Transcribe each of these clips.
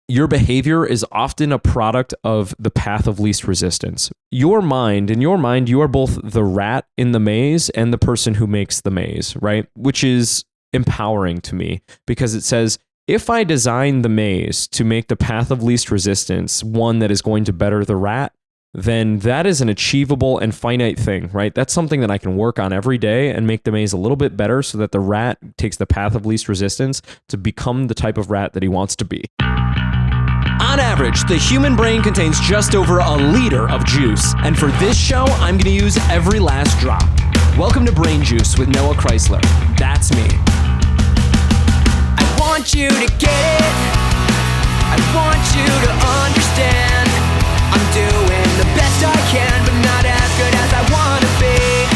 your behavior is often a product of the path of least resistance. In your mind, you are both the rat in the maze and the person who makes the maze, right? Which is empowering to me because it says, if I design the maze to make the path of least resistance one that is going to better the rat, then that is an achievable and finite thing, right? That's something that I can work on every day and make the maze a little bit better so that the rat takes the path of least resistance to become the type of rat that he wants to be. On average, the human brain contains just over a liter of juice. And for this show, I'm going to use every last drop. Welcome to Brain Juice with Noah Chrysler. That's me. I want you to get it. I want you to understand. I'm doing the best I can, but not as good as I want to be.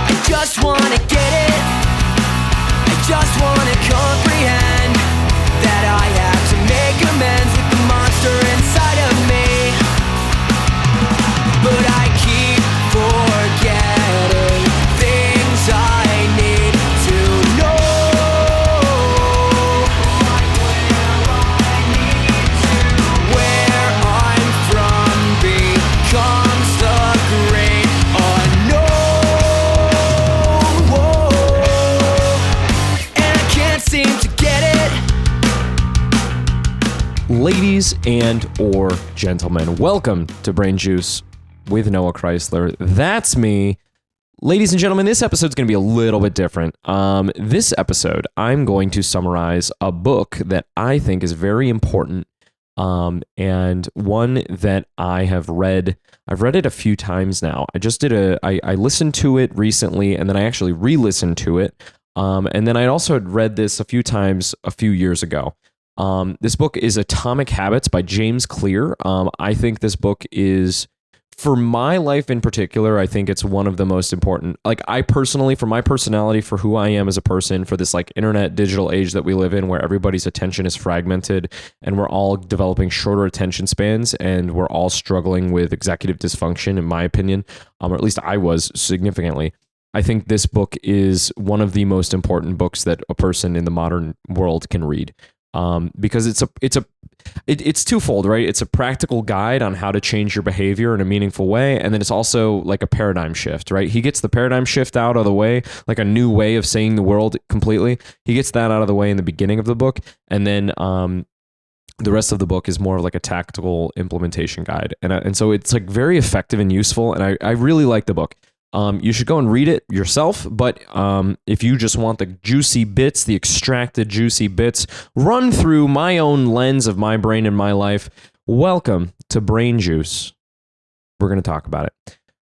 I just want to get it. I just want to comprehend that I have to make amends with the monster inside of me. But I keep forgetting things I need to know. Where I'm from becomes the great unknown. And I can't seem to get it. Ladies and or gentlemen, welcome to Brain Juice with Noah Chrysler. That's me. Ladies and gentlemen, this episode's going to be a little bit different. This episode, I'm going to summarize a book that I think is very important, and one that I have read. I've read it a few times now. I listened to it recently, and then I actually re-listened to it. And then I also had read this a few times a few years ago. This book is Atomic Habits by James Clear. I think this book is, for my life in particular, I think it's one of the most important. Like, I personally, for my personality, for who I am as a person, for this like internet digital age that we live in, where everybody's attention is fragmented and we're all developing shorter attention spans and we're all struggling with executive dysfunction, in my opinion, or at least I was significantly. I think this book is one of the most important books that a person in the modern world can read. Because it's twofold, right? It's a practical guide on how to change your behavior in a meaningful way, and then it's also like a paradigm shift, right? He gets the paradigm shift out of the way, like a new way of seeing the world completely. He gets that out of the way in the beginning of the book, and then the rest of the book is more of like a tactical implementation guide, and so it's like very effective and useful, and I really like the book. You should go and read it yourself, but if you just want the juicy bits, the extracted juicy bits, run through my own lens of my brain and my life, welcome to Brain Juice. We're going to talk about it.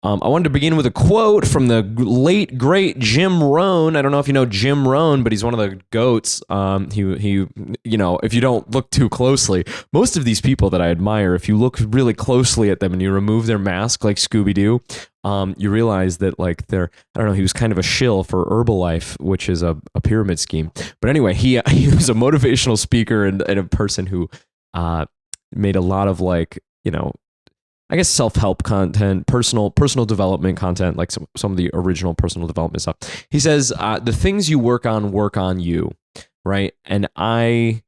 I wanted to begin with a quote from the late, great Jim Rohn. I don't know if you know Jim Rohn, but he's one of the GOATs. He, if you don't look too closely, most of these people that I admire, if you look really closely at them and you remove their mask like Scooby-Doo, you realize that like he was kind of a shill for Herbalife, which is a pyramid scheme. But anyway, he was a motivational speaker and a person who made a lot of I guess self-help content, personal development content, like some of the original personal development stuff. He says, the things you work on you, right? And I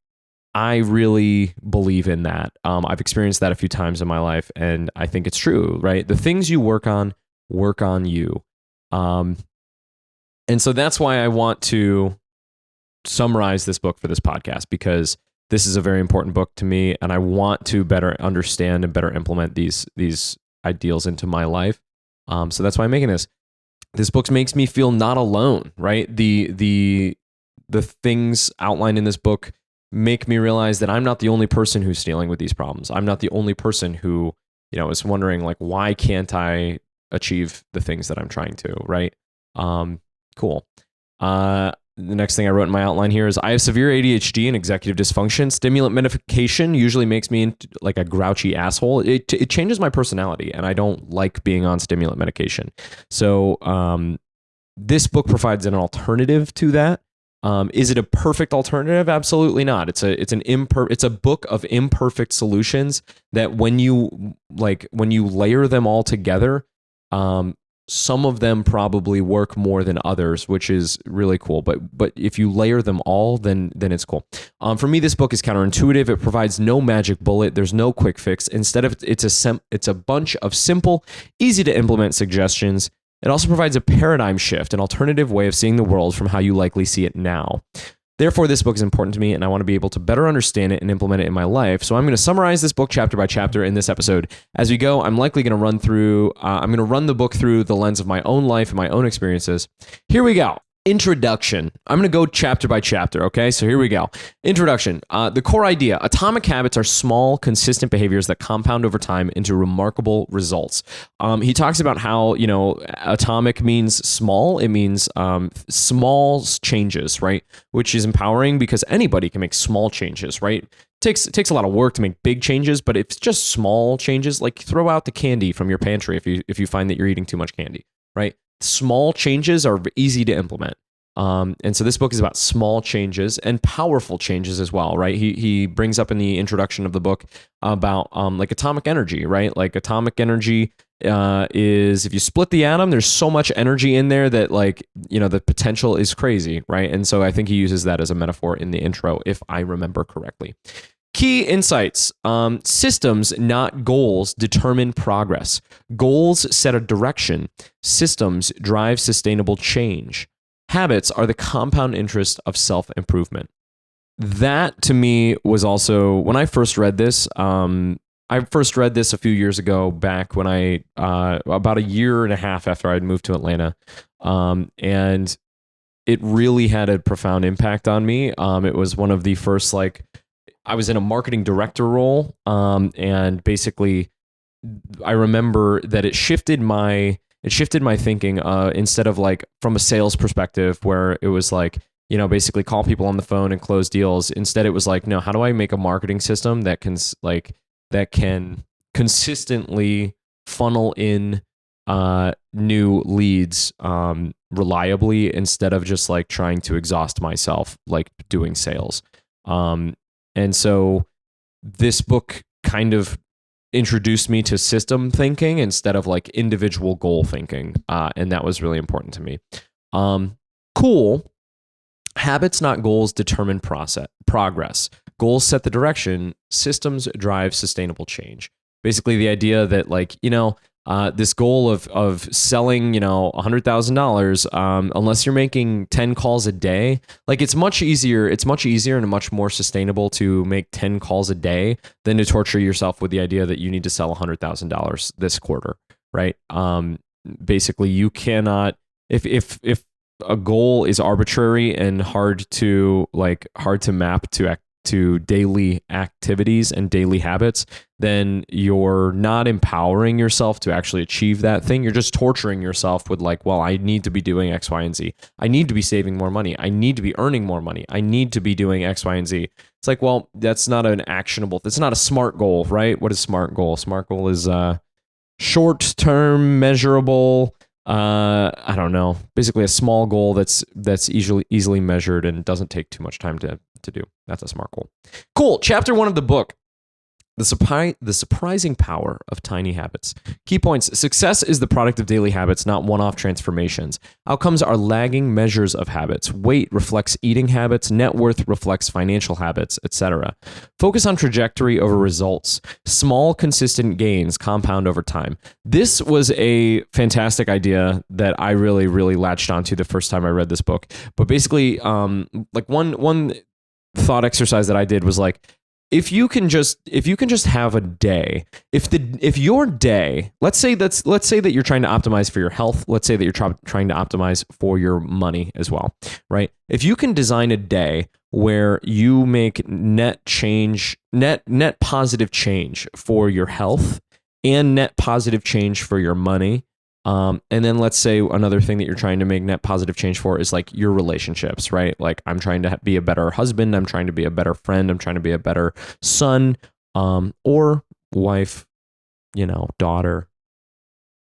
really believe in that. I've experienced that a few times in my life, and I think it's true, right? The things you work on you. And so that's why I want to summarize this book for this podcast, because this is a very important book to me, and I want to better understand and better implement these ideals into my life. So that's why I'm making this. This book makes me feel not alone, right? The things outlined in this book make me realize that I'm not the only person who's dealing with these problems. I'm not the only person who, is wondering like, why can't I achieve the things that I'm trying to, right? Cool. The next thing I wrote in my outline here is I have severe ADHD and executive dysfunction. Stimulant medication usually makes me into like a grouchy asshole. It changes my personality, and I don't like being on stimulant medication. So this book provides an alternative to that. Is it a perfect alternative? Absolutely not. It's a book of imperfect solutions that when you layer them all together, Some of them probably work more than others, which is really cool. But if you layer them all, then it's cool. For me, this book is counterintuitive. It provides no magic bullet. There's no quick fix. Instead of it's a bunch of simple, easy to implement suggestions. It also provides a paradigm shift, an alternative way of seeing the world from how you likely see it now. Therefore, this book is important to me, and I want to be able to better understand it and implement it in my life. So I'm going to summarize this book chapter by chapter in this episode. As we go, I'm likely going to run the book through the lens of my own life and my own experiences. Here we go. Introduction. I'm going to go chapter by chapter, okay? So here we go. Introduction. The core idea. Atomic habits are small, consistent behaviors that compound over time into remarkable results. He talks about how, atomic means small. It means small changes, right? Which is empowering because anybody can make small changes, right? It takes a lot of work to make big changes, but if it's just small changes, like throw out the candy from your pantry if you find that you're eating too much candy, right? Small changes are easy to implement. And so this book is about small changes and powerful changes as well, right? He brings up in the introduction of the book about like atomic energy, right? Like atomic energy is, if you split the atom, there's so much energy in there that the potential is crazy, right? And so I think he uses that as a metaphor in the intro, if I remember correctly. Key insights. Systems, not goals, determine progress. Goals set a direction. Systems drive sustainable change. Habits are the compound interest of self-improvement. That, to me, was also, when I first read this, a few years ago, back when about a year and a half after I'd moved to Atlanta. And it really had a profound impact on me. It was one of the first, I was in a marketing director role, and basically, I remember that it shifted my thinking. Instead of from a sales perspective, where it was basically call people on the phone and close deals. Instead, it was no, how do I make a marketing system that can consistently funnel in new leads reliably, instead of just trying to exhaust myself doing sales. And so this book kind of introduced me to system thinking instead of individual goal thinking. And that was really important to me. Cool. Habits, not goals, determine progress. Goals set the direction. Systems drive sustainable change. Basically the idea that this goal of selling, $100,000, unless you're making 10 calls a day, it's much easier and much more sustainable to make 10 calls a day than to torture yourself with the idea that you need to sell $100,000 this quarter, right? Basically you cannot, if a goal is arbitrary and hard to map to daily activities and daily habits, then you're not empowering yourself to actually achieve that thing. You're just torturing yourself with I need to be doing X, Y, and Z. I need to be saving more money. I need to be earning more money. I need to be doing X, Y, and Z. It's that's not an actionable, that's not a SMART goal, right? What is SMART goal? SMART goal is short-term, measurable, I don't know, basically a small goal that's easily measured and doesn't take too much time to do. That's a SMART goal. Cool. Chapter 1 of the book. The surprising power of tiny habits. Key points. Success is the product of daily habits, not one-off transformations. Outcomes are lagging measures of habits. Weight reflects eating habits. Net worth reflects financial habits, etc. Focus on trajectory over results. Small, consistent gains compound over time. This was a fantastic idea that I really, really latched onto the first time I read this book. But basically, one thought exercise that I did was if you can just have a day, if your day, let's say that you're trying to optimize for your health, let's say that you're trying to optimize for your money as well, right? If you can design a day where you make net positive change for your health and net positive change for your money, and then let's say another thing that you're trying to make net positive change for is your relationships, right? I'm trying to be a better husband. I'm trying to be a better friend. I'm trying to be a better son, or wife, daughter,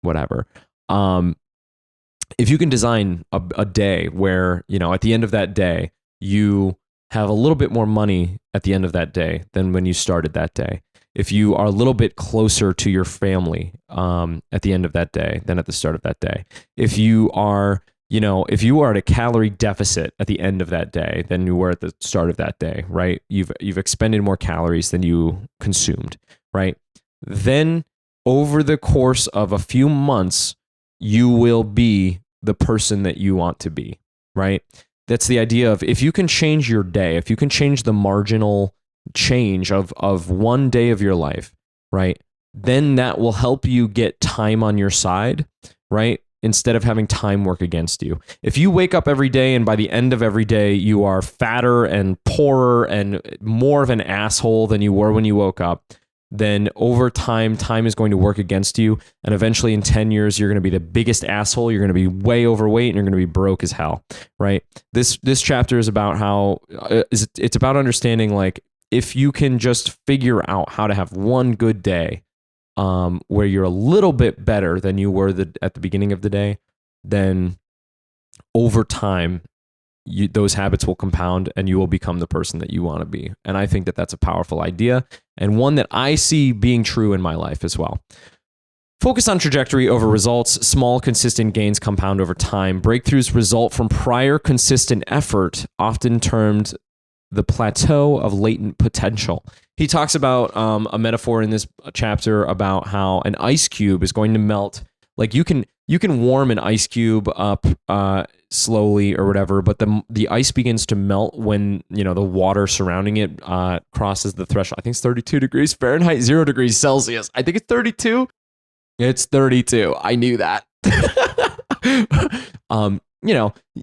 whatever. If you can design a day where, at the end of that day, you have a little bit more money at the end of that day than when you started that day. if you are a little bit closer to your family at the end of that day than at the start of that day, if you are at a calorie deficit at the end of that day than you were at the start of that day, right? You've expended more calories than you consumed, right? Then over the course of a few months, you will be the person that you want to be, right? That's the idea of, if you can change your day, if you can change the marginal change of one day of your life, right? Then that will help you get time on your side, right? Instead of having time work against you. If you wake up every day and by the end of every day you are fatter and poorer and more of an asshole than you were when you woke up, then over time is going to work against you. And eventually in 10 years, you're going to be the biggest asshole. You're going to be way overweight and you're going to be broke as hell, right? This chapter is about how it's about understanding, like, if you can just figure out how to have one good day where you're a little bit better than you were at the beginning of the day, then over time, those habits will compound and you will become the person that you want to be. And I think that that's a powerful idea, and one that I see being true in my life as well. Focus on trajectory over results. Small, consistent gains compound over time. Breakthroughs result from prior consistent effort, often termed the plateau of latent potential. He talks about a metaphor in this chapter about how an ice cube is going to melt. Like, you can warm an ice cube up slowly or whatever, but the ice begins to melt when the water surrounding it crosses the threshold. I think it's 32 degrees Fahrenheit, 0 degrees Celsius. I think it's 32. It's 32. I knew that.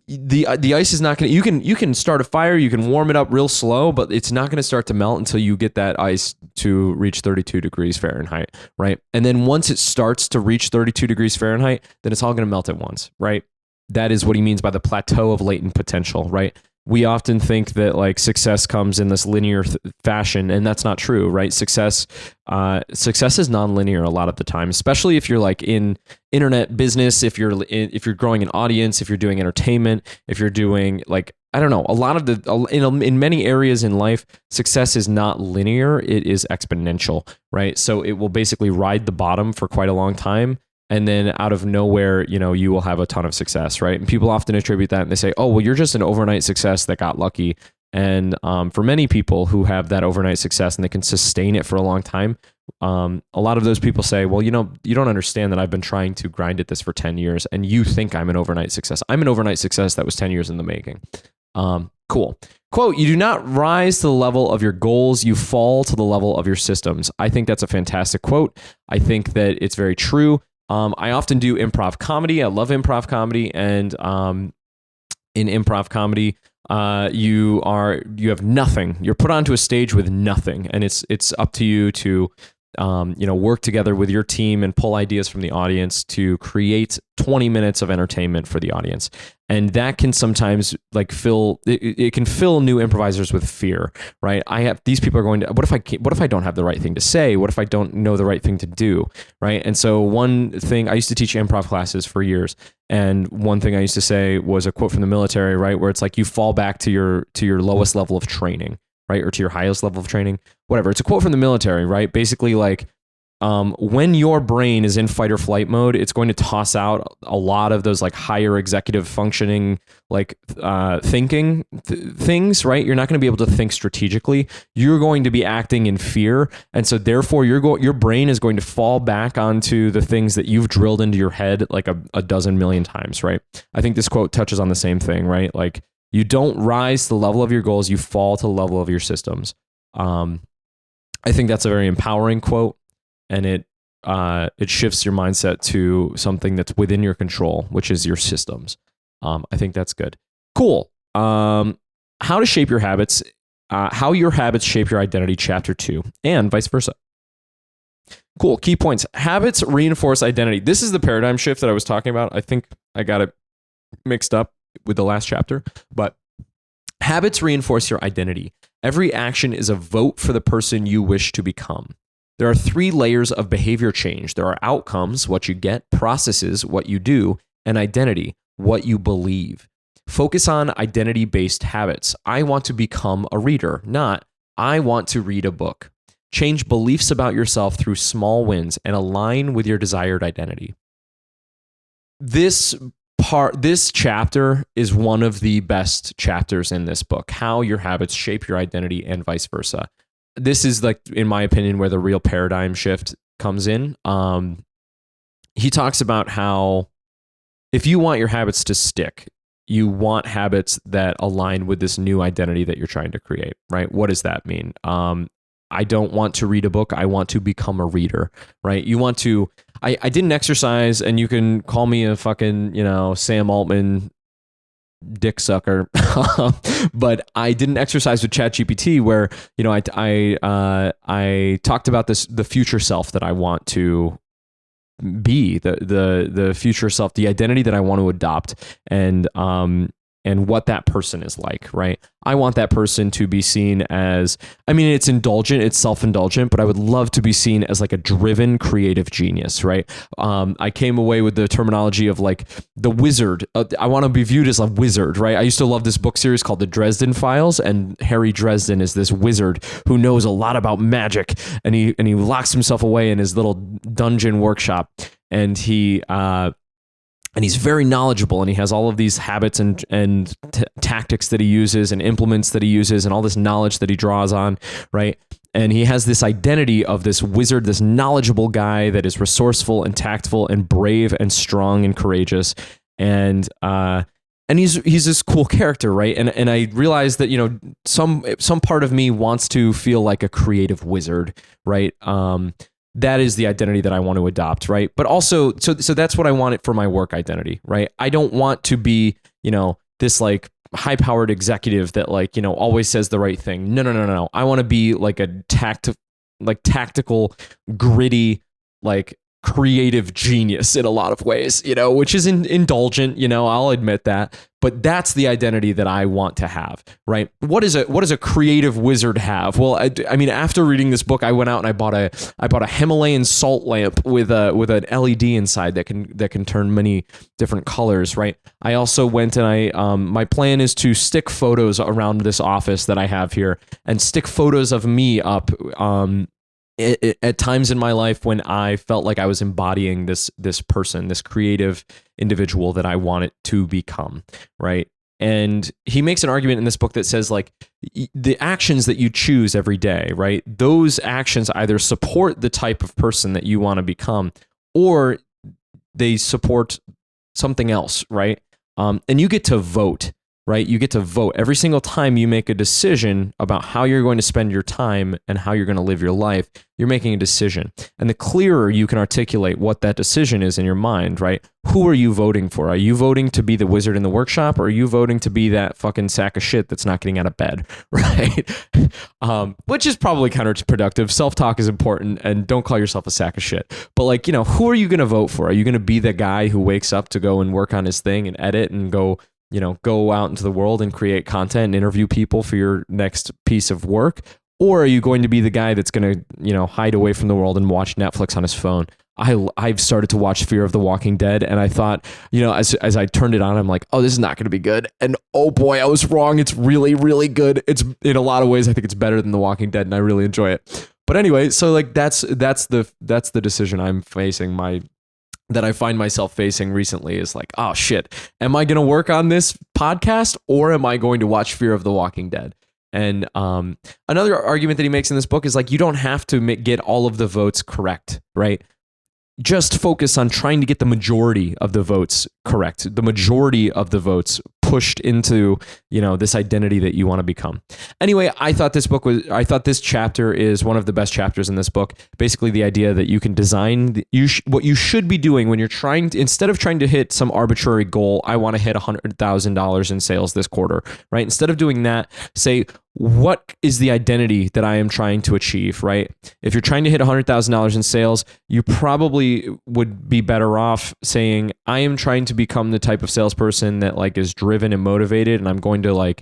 The ice is not going to, you can start a fire, you can warm it up real slow, but it's not going to start to melt until you get that ice to reach 32 degrees Fahrenheit, right? And then once it starts to reach 32 degrees Fahrenheit, then it's all going to melt at once, right? That is what he means by the plateau of latent potential, right? We often think that like success comes in this linear fashion, and that's not true, right? Success is non-linear a lot of the time, especially if you're like in internet business, if you're growing an audience, if you're doing entertainment, if you're doing like, I don't know, a lot of in many areas in life, success is not linear, it is exponential, right? So it will basically ride the bottom for quite a long time. And then out of nowhere, you will have a ton of success, right? And people often attribute that and they say, oh, well, you're just an overnight success that got lucky. And for many people who have that overnight success and they can sustain it for a long time, a lot of those people say, well, you don't understand that I've been trying to grind at this for 10 years and you think I'm an overnight success. I'm an overnight success that was 10 years in the making. Cool. Quote, you do not rise to the level of your goals, you fall to the level of your systems. I think that's a fantastic quote. I think that it's very true. I often do improv comedy. I love improv comedy, and in improv comedy, you have nothing. You're put onto a stage with nothing, and it's up to you to work together with your team and pull ideas from the audience to create 20 minutes of entertainment for the audience. And that can sometimes like it can fill new improvisers with fear, right? These people are going to, what if I don't have the right thing to say? What if I don't know the right thing to do, right? And so one thing, I used to teach improv classes for years, and one thing I used to say was a quote from the military, right? Where it's like, you fall back to your lowest level of training, right? Or to your highest level of training, whatever. It's a quote from the military, right? Basically like, when your brain is in fight or flight mode, it's going to toss out a lot of those like higher executive functioning, like thinking things, right? You're not going to be able to think strategically. You're going to be acting in fear. And so therefore your brain is going to fall back onto the things that you've drilled into your head like a dozen million times, right? I think this quote touches on the same thing, right? Like, you don't rise to the level of your goals, you fall to the level of your systems. I think that's a very empowering quote. And it shifts your mindset to something that's within your control, which is your systems. I think that's good. Cool. How to shape your habits, how your habits shape your identity, chapter 2, and vice versa. Cool. Key points. Habits reinforce identity. This is the paradigm shift that I was talking about. I think I got it mixed up with the last chapter, but habits reinforce your identity. Every action is a vote for the person you wish to become. There are 3 layers of behavior change. There are outcomes, what you get, processes, what you do, and identity, what you believe. Focus on identity-based habits. I want to become a reader, not I want to read a book. Change beliefs about yourself through small wins and align with your desired identity. This chapter is one of the best chapters in this book, how your habits shape your identity and vice versa. This is, like, in my opinion, where the real paradigm shift comes in. He talks about how if you want your habits to stick, you want habits that align with this new identity that you're trying to create, right? What does that mean? I don't want to read a book. I want to become a reader, right? You want to, I didn't exercise, and you can call me a fucking, Sam Altman dick sucker, but I didn't exercise with ChatGPT, where, I talked about the future self that I want to be, the future self, the identity that I want to adopt, and what that person is like, right? I want that person to be seen as, it's indulgent, it's self-indulgent, but I would love to be seen as like a driven creative genius, right? I came away with the terminology of like the wizard. I want to be viewed as a wizard, right? I used to love this book series called The Dresden Files, and Harry Dresden is this wizard who knows a lot about magic, and he locks himself away in his little dungeon workshop, and he's very knowledgeable, and he has all of these habits and tactics that he uses and implements that he uses and all this knowledge that he draws on, right? And he has this identity of this wizard, this knowledgeable guy that is resourceful and tactful and brave and strong and courageous. And he's this cool character, right? And I realized that, some part of me wants to feel like a creative wizard, right? That is the identity that I want to adopt, right? But also, so that's what I want it for my work identity, right? I don't want to be, this like high-powered executive that like, always says the right thing. No. I want to be like a tactical, gritty, like creative genius in a lot of ways, which is indulgent, I'll admit that, but that's the identity that I want to have, right? What does a creative wizard have? Well, after reading this book, I went out and I bought a Himalayan salt lamp with an LED inside that can turn many different colors, right? I also went and my plan is to stick photos around this office that I have here, and stick photos of me up, at times in my life when I felt like I was embodying this person, this creative individual that I wanted to become, right? And he makes an argument in this book that says, like, the actions that you choose every day, right? Those actions either support the type of person that you want to become, or they support something else, right? And you get to vote, right? You get to vote every single time you make a decision about how you're going to spend your time and how you're going to live your life. You're making a decision. And the clearer you can articulate what that decision is in your mind, right? Who are you voting for? Are you voting to be the wizard in the workshop, or are you voting to be that fucking sack of shit that's not getting out of bed, right? Which is probably counterproductive. Self-talk is important, and don't call yourself a sack of shit. But like, who are you going to vote for? Are you going to be the guy who wakes up to go and work on his thing and edit and go out into the world and create content and interview people for your next piece of work? Or are you going to be the guy that's going to, hide away from the world and watch Netflix on his phone? I've started to watch Fear of the Walking Dead, and I thought, as I turned it on, I'm like, oh, this is not going to be good. And oh boy, I was wrong. It's really, really good. It's, in a lot of ways, I think it's better than The Walking Dead, and I really enjoy it. But anyway, so like that's the decision I'm facing, that I find myself facing recently, is like, oh shit, am I going to work on this podcast, or am I going to watch Fear of the Walking Dead? And another argument that he makes in this book is like, you don't have to get all of the votes correct, right? Just focus on trying to get the majority of the votes correct, the majority of the votes pushed into, this identity that you want to become. Anyway, I thought this chapter is one of the best chapters in this book. Basically, the idea that you can design what you should be doing when you're instead of trying to hit some arbitrary goal. I want to hit $100,000 in sales this quarter, right? Instead of doing that, say, what is the identity that I am trying to achieve, right? If you're trying to hit $100,000 in sales, you probably would be better off saying, I am trying to become the type of salesperson that like is driven and motivated, and I'm going to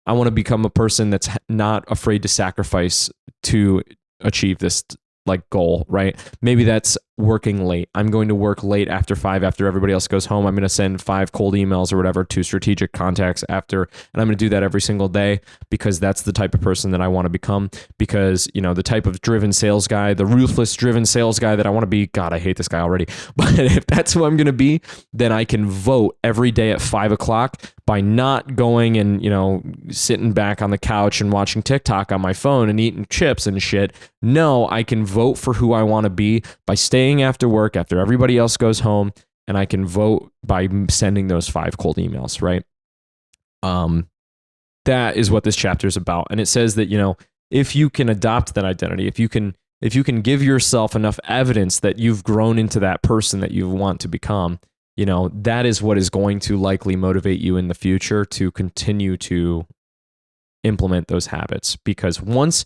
I want to become a person that's not afraid to sacrifice to achieve this like goal, right? Maybe that's working late. I'm going to work late after 5, after everybody else goes home. I'm going to send 5 cold emails or whatever to strategic contacts after, and I'm going to do that every single day because that's the type of person that I want to become. Because, the type of driven sales guy, the ruthless driven sales guy that I want to be, God, I hate this guy already. But if that's who I'm going to be, then I can vote every day at 5 o'clock by not going and, sitting back on the couch and watching TikTok on my phone and eating chips and shit. No, I can vote for who I want to be by staying after work after everybody else goes home, and I can vote by sending those 5 cold emails, right? That is what this chapter is about. And it says that, if you can adopt that identity, if you can give yourself enough evidence that you've grown into that person that you want to become, that is what is going to likely motivate you in the future to continue to implement those habits. Because once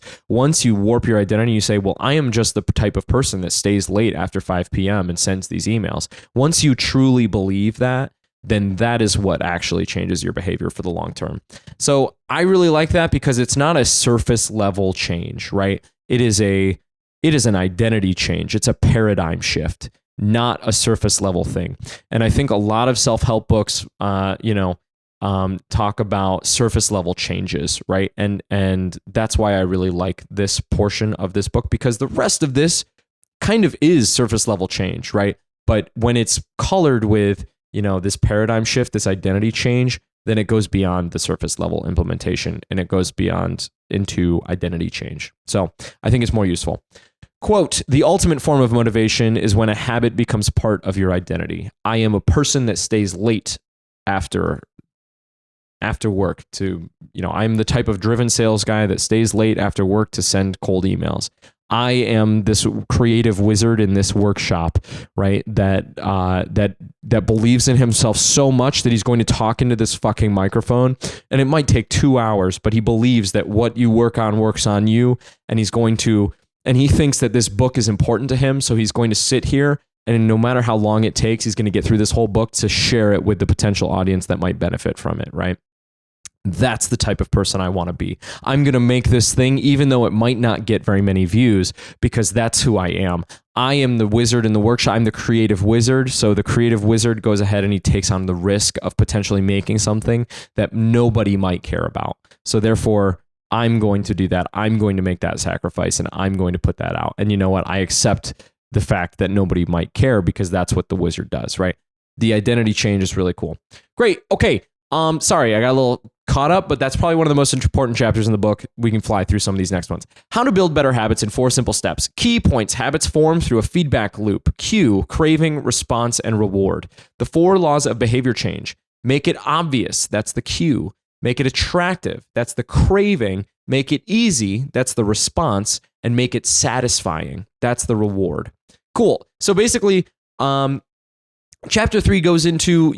you warp your identity, you say, well, I am just the type of person that stays late after 5 p.m. and sends these emails. Once you truly believe that, then that is what actually changes your behavior for the long term. So I really like that because it's not a surface level change, right? It is an identity change. It's a paradigm shift, not a surface level thing. And I think a lot of self-help books, talk about surface level changes, right? And that's why I really like this portion of this book, because the rest of this kind of is surface level change, right? But when it's colored with, this paradigm shift, this identity change, then it goes beyond the surface level implementation and it goes beyond into identity change. So I think it's more useful. Quote, the ultimate form of motivation is when a habit becomes part of your identity. I am a person that stays late after work to, I'm the type of driven sales guy that stays late after work to send cold emails. I am this creative wizard in this workshop, right? That believes in himself so much that he's going to talk into this fucking microphone, and it might take 2 hours, but he believes that what you work on works on you, and he thinks that this book is important to him, so he's going to sit here, and no matter how long it takes, he's going to get through this whole book to share it with the potential audience that might benefit from it, right? That's the type of person I want to be. I'm going to make this thing, even though it might not get very many views, because that's who I am. I am the wizard in the workshop. I'm the creative wizard. So the creative wizard goes ahead and he takes on the risk of potentially making something that nobody might care about. So therefore, I'm going to do that. I'm going to make that sacrifice and I'm going to put that out. And you know what? I accept the fact that nobody might care because that's what the wizard does, right? The identity change is really cool. Great. Okay. Sorry, I got a little caught up, but that's probably one of the most important chapters in the book. We can fly through some of these next ones. How to build better habits in 4 simple steps. Key points. Habits form through a feedback loop. Cue, craving, response, and reward. The 4 laws of behavior change. Make it obvious. That's the cue. Make it attractive. That's the craving. Make it easy. That's the response. And make it satisfying. That's the reward. Cool. So basically, chapter 3 goes into,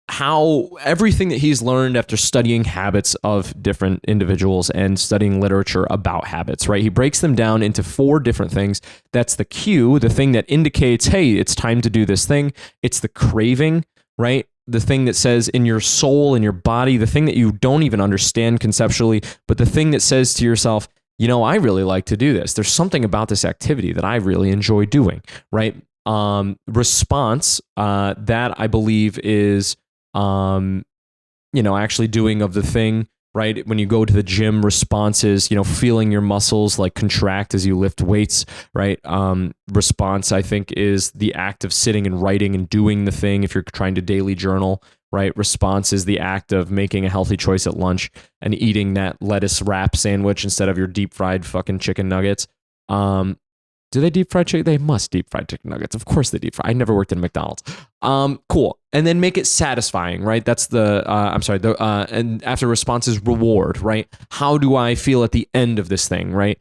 how everything that he's learned after studying habits of different individuals and studying literature about habits, right? He breaks them down into 4 different things. That's the cue, the thing that indicates, hey, it's time to do this thing. It's the craving, right? The thing that says in your soul, in your body, the thing that you don't even understand conceptually, but the thing that says to yourself, I really like to do this. There's something about this activity that I really enjoy doing, right? Response, that I believe is actually doing of the thing, right? When you go to the gym, responses, feeling your muscles like contract as you lift weights, right? Response, I think, is the act of sitting and writing and doing the thing if you're trying to daily journal, right? Response is the act of making a healthy choice at lunch and eating that lettuce wrap sandwich instead of your deep fried fucking chicken nuggets. Do they deep fry chicken? They must deep fry chicken nuggets. Of course they deep fry. I never worked in McDonald's. Cool. And then make it satisfying, right? That's and after response is reward, right? How do I feel at the end of this thing, right?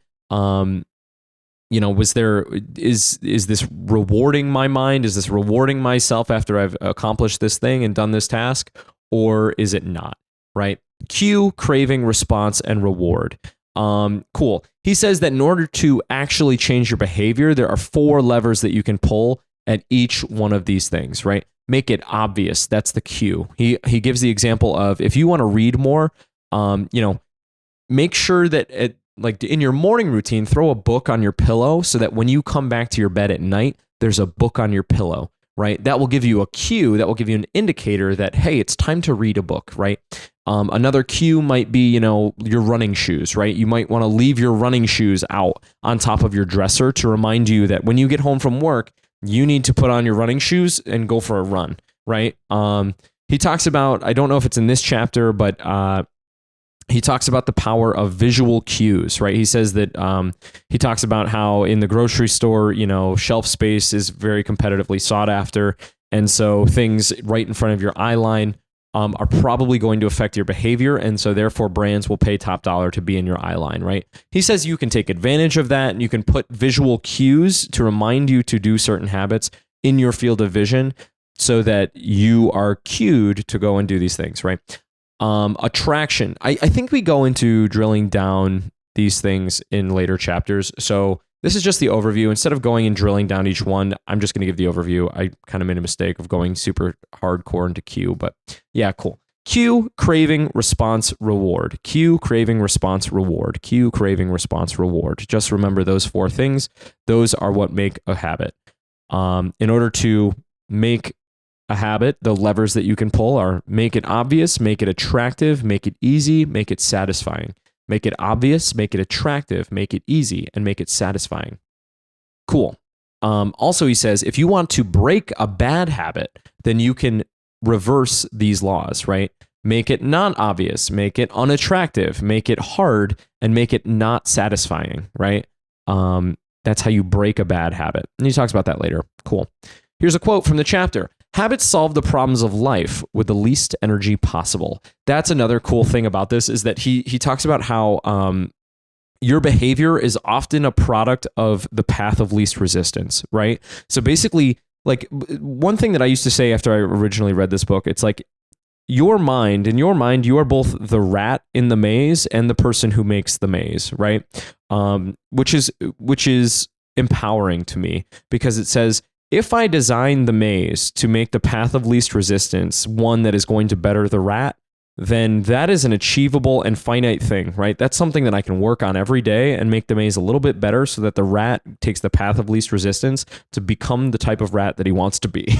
Is this rewarding my mind? Is this rewarding myself after I've accomplished this thing and done this task? Or is it not, right? Cue, craving, response, and reward. Cool. He says that in order to actually change your behavior, there are 4 levers that you can pull at each one of these things, right? Make it obvious. That's the cue. He gives the example of if you want to read more, make sure that like in your morning routine, throw a book on your pillow so that when you come back to your bed at night, there's a book on your pillow, right? That will give you a cue, that will give you an indicator that, hey, it's time to read a book, right? Another cue might be, your running shoes, right? You might want to leave your running shoes out on top of your dresser to remind you that when you get home from work, you need to put on your running shoes and go for a run, right? He talks about, I don't know if it's in this chapter, but he talks about the power of visual cues, right? He says that he talks about how in the grocery store, shelf space is very competitively sought after. And so things right in front of your eye line are probably going to affect your behavior. And so therefore brands will pay top dollar to be in your eye line, right? He says you can take advantage of that and you can put visual cues to remind you to do certain habits in your field of vision so that you are cued to go and do these things, right? Attraction. I think we go into drilling down these things in later chapters. So this is just the overview. Instead of going and drilling down each one, I'm just going to give the overview. I kind of made a mistake of going super hardcore into cue, but yeah, cool. Cue, craving, response, reward. Cue, craving, response, reward. Cue, craving, response, reward. Just remember those 4 things. Those are what make a habit. In order to make a habit, the levers that you can pull are make it obvious, make it attractive, make it easy, make it satisfying. Make it obvious, make it attractive, make it easy, and make it satisfying. Cool. Also, he says, if you want to break a bad habit, then you can reverse these laws, right? Make it not obvious, make it unattractive, make it hard, and make it not satisfying, right? That's how you break a bad habit. And he talks about that later. Cool. Here's a quote from the chapter. Habits solve the problems of life with the least energy possible. That's another cool thing about this is that he talks about how your behavior is often a product of the path of least resistance, right? So basically, like one thing that I used to say after I originally read this book, it's like in your mind, you are both the rat in the maze and the person who makes the maze, right? Which is empowering to me because it says, if I design the maze to make the path of least resistance one that is going to better the rat, then that is an achievable and finite thing, right? That's something that I can work on every day and make the maze a little bit better so that the rat takes the path of least resistance to become the type of rat that he wants to be,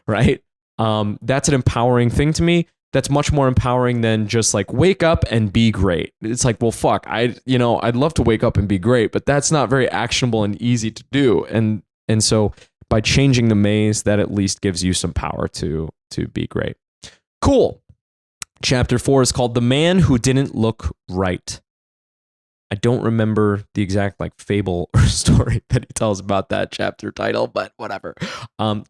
right? That's an empowering thing to me. That's much more empowering than just like wake up and be great. It's like, well, fuck, I'd love to wake up and be great, but that's not very actionable and easy to do. And so by changing the maze, that at least gives you some power to be great. Cool. Chapter 4 is called The Man Who Didn't Look Right. I don't remember the exact like fable or story that he tells about that chapter title, but whatever.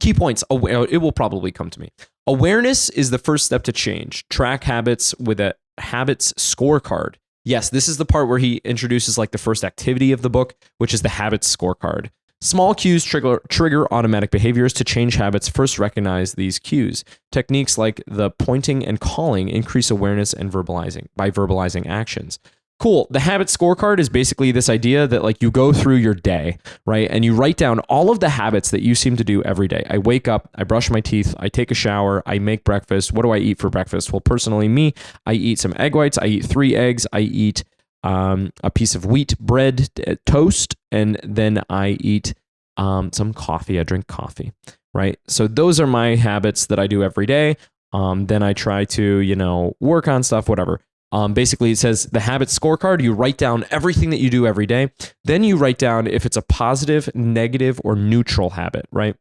Key points. It will probably come to me. Awareness is the first step to change. Track habits with a habits scorecard. Yes, this is the part where he introduces like the first activity of the book, which is the habits scorecard. Small cues trigger automatic behaviors. To change habits, first recognize these cues. Techniques like the pointing and calling increase awareness and verbalizing actions. Cool. The habit scorecard is basically this idea that like you go through your day, right? And you write down all of the habits that you seem to do every day. I wake up, I brush my teeth, I take a shower, I make breakfast. What do I eat for breakfast? Well, personally, me, I eat some egg whites. I eat 3 eggs. I eat a piece of wheat bread toast, and then I eat some coffee. I drink coffee, right? So those are my habits that I do every day. Then I try to, work on stuff, whatever. Basically, it says the habits scorecard, you write down everything that you do every day. Then you write down if it's a positive, negative, or neutral habit, right?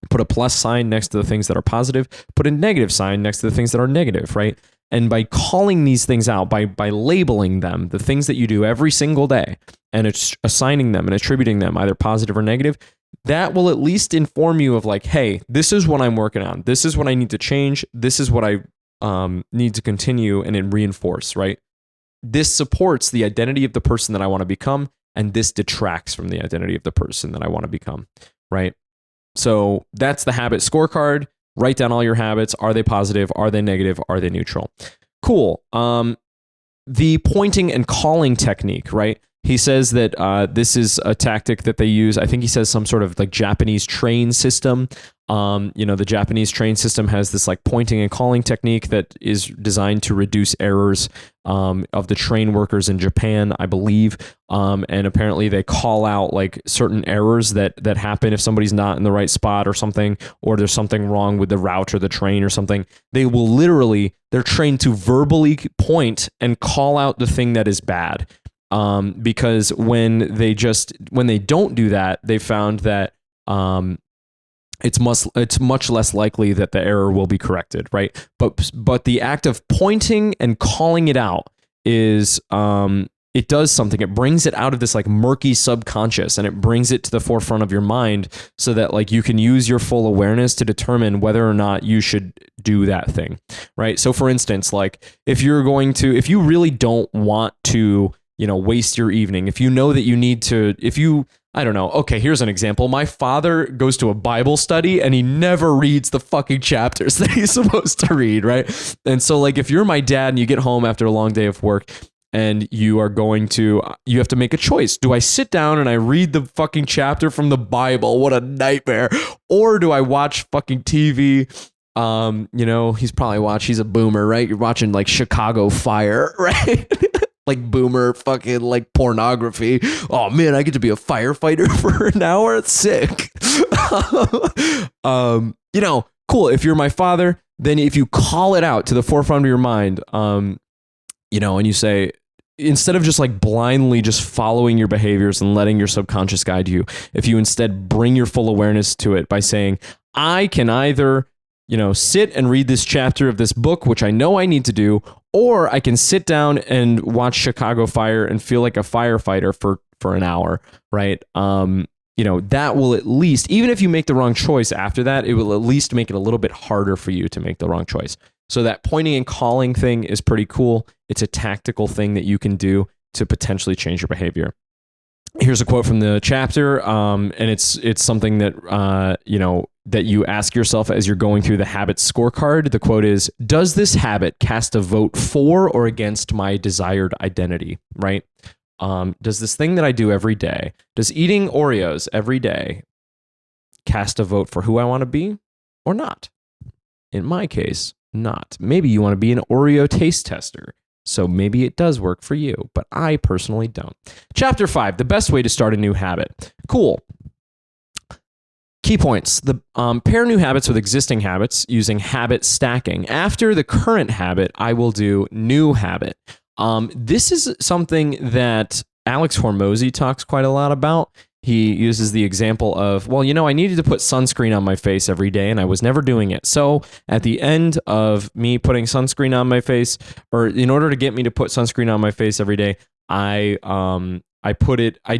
Put a plus sign next to the things that are positive. Put a negative sign next to the things that are negative, right? And by calling these things out, by labeling them, the things that you do every single day, and it's assigning them and attributing them either positive or negative, that will at least inform you of like, hey, this is what I'm working on. This is what I need to change. This is what I need to continue and reinforce, right? This supports the identity of the person that I want to become, and this detracts from the identity of the person that I want to become, right? So that's the habit scorecard. Write down all your habits. Are they positive? Are they negative? Are they neutral? Cool. The pointing and calling technique, right? He says that this is a tactic that they use. I think he says some sort of like Japanese train system. The Japanese train system has this like pointing and calling technique that is designed to reduce errors of the train workers in Japan, I believe. And apparently they call out like certain errors that happen if somebody's not in the right spot or something, or there's something wrong with the route or the train or something. They will literally, they're trained to verbally point and call out the thing that is bad. Because when they don't do that, they found that it's much less likely that the error will be corrected, right? But the act of pointing and calling it out is it does something. It brings it out of this like murky subconscious, and it brings it to the forefront of your mind so that like you can use your full awareness to determine whether or not you should do that thing, right? So for instance, like if you really don't want to, waste your evening, if you know that you need to, I don't know. Okay, here's an example. My father goes to a Bible study and he never reads the fucking chapters that he's supposed to read, right? And so like if you're my dad and you get home after a long day of work and you have to make a choice. Do I sit down and I read the fucking chapter from the Bible? What a nightmare. Or do I watch fucking TV? He's a boomer, right? You're watching like Chicago Fire, right? Like boomer fucking like pornography. Oh man, I get to be a firefighter for an hour. It's sick. Cool. If you're my father, then if you call it out to the forefront of your mind, and you say, instead of just like blindly just following your behaviors and letting your subconscious guide you, if you instead bring your full awareness to it by saying, I can either sit and read this chapter of this book, which I know I need to do, or I can sit down and watch Chicago Fire and feel like a firefighter for an hour, right? That will at least, even if you make the wrong choice after that, it will at least make it a little bit harder for you to make the wrong choice. So that pointing and calling thing is pretty cool. It's a tactical thing that you can do to potentially change your behavior. Here's a quote from the chapter, and it's something that that you ask yourself as you're going through the habits scorecard. The quote is, does this habit cast a vote for or against my desired identity, right? Does this thing that I do every day, does eating Oreos every day cast a vote for who I want to be or not? In my case, not. Maybe you want to be an Oreo taste tester. So maybe it does work for you, but I personally don't. Chapter 5, the best way to start a new habit. Cool. Key points. Pair new habits with existing habits using habit stacking. After the current habit, I will do new habit. This is something that Alex Hormozy talks quite a lot about. He uses the example of, I needed to put sunscreen on my face every day and I was never doing it. So at the end of me putting sunscreen on my face, or in order to get me to put sunscreen on my face every day, I'd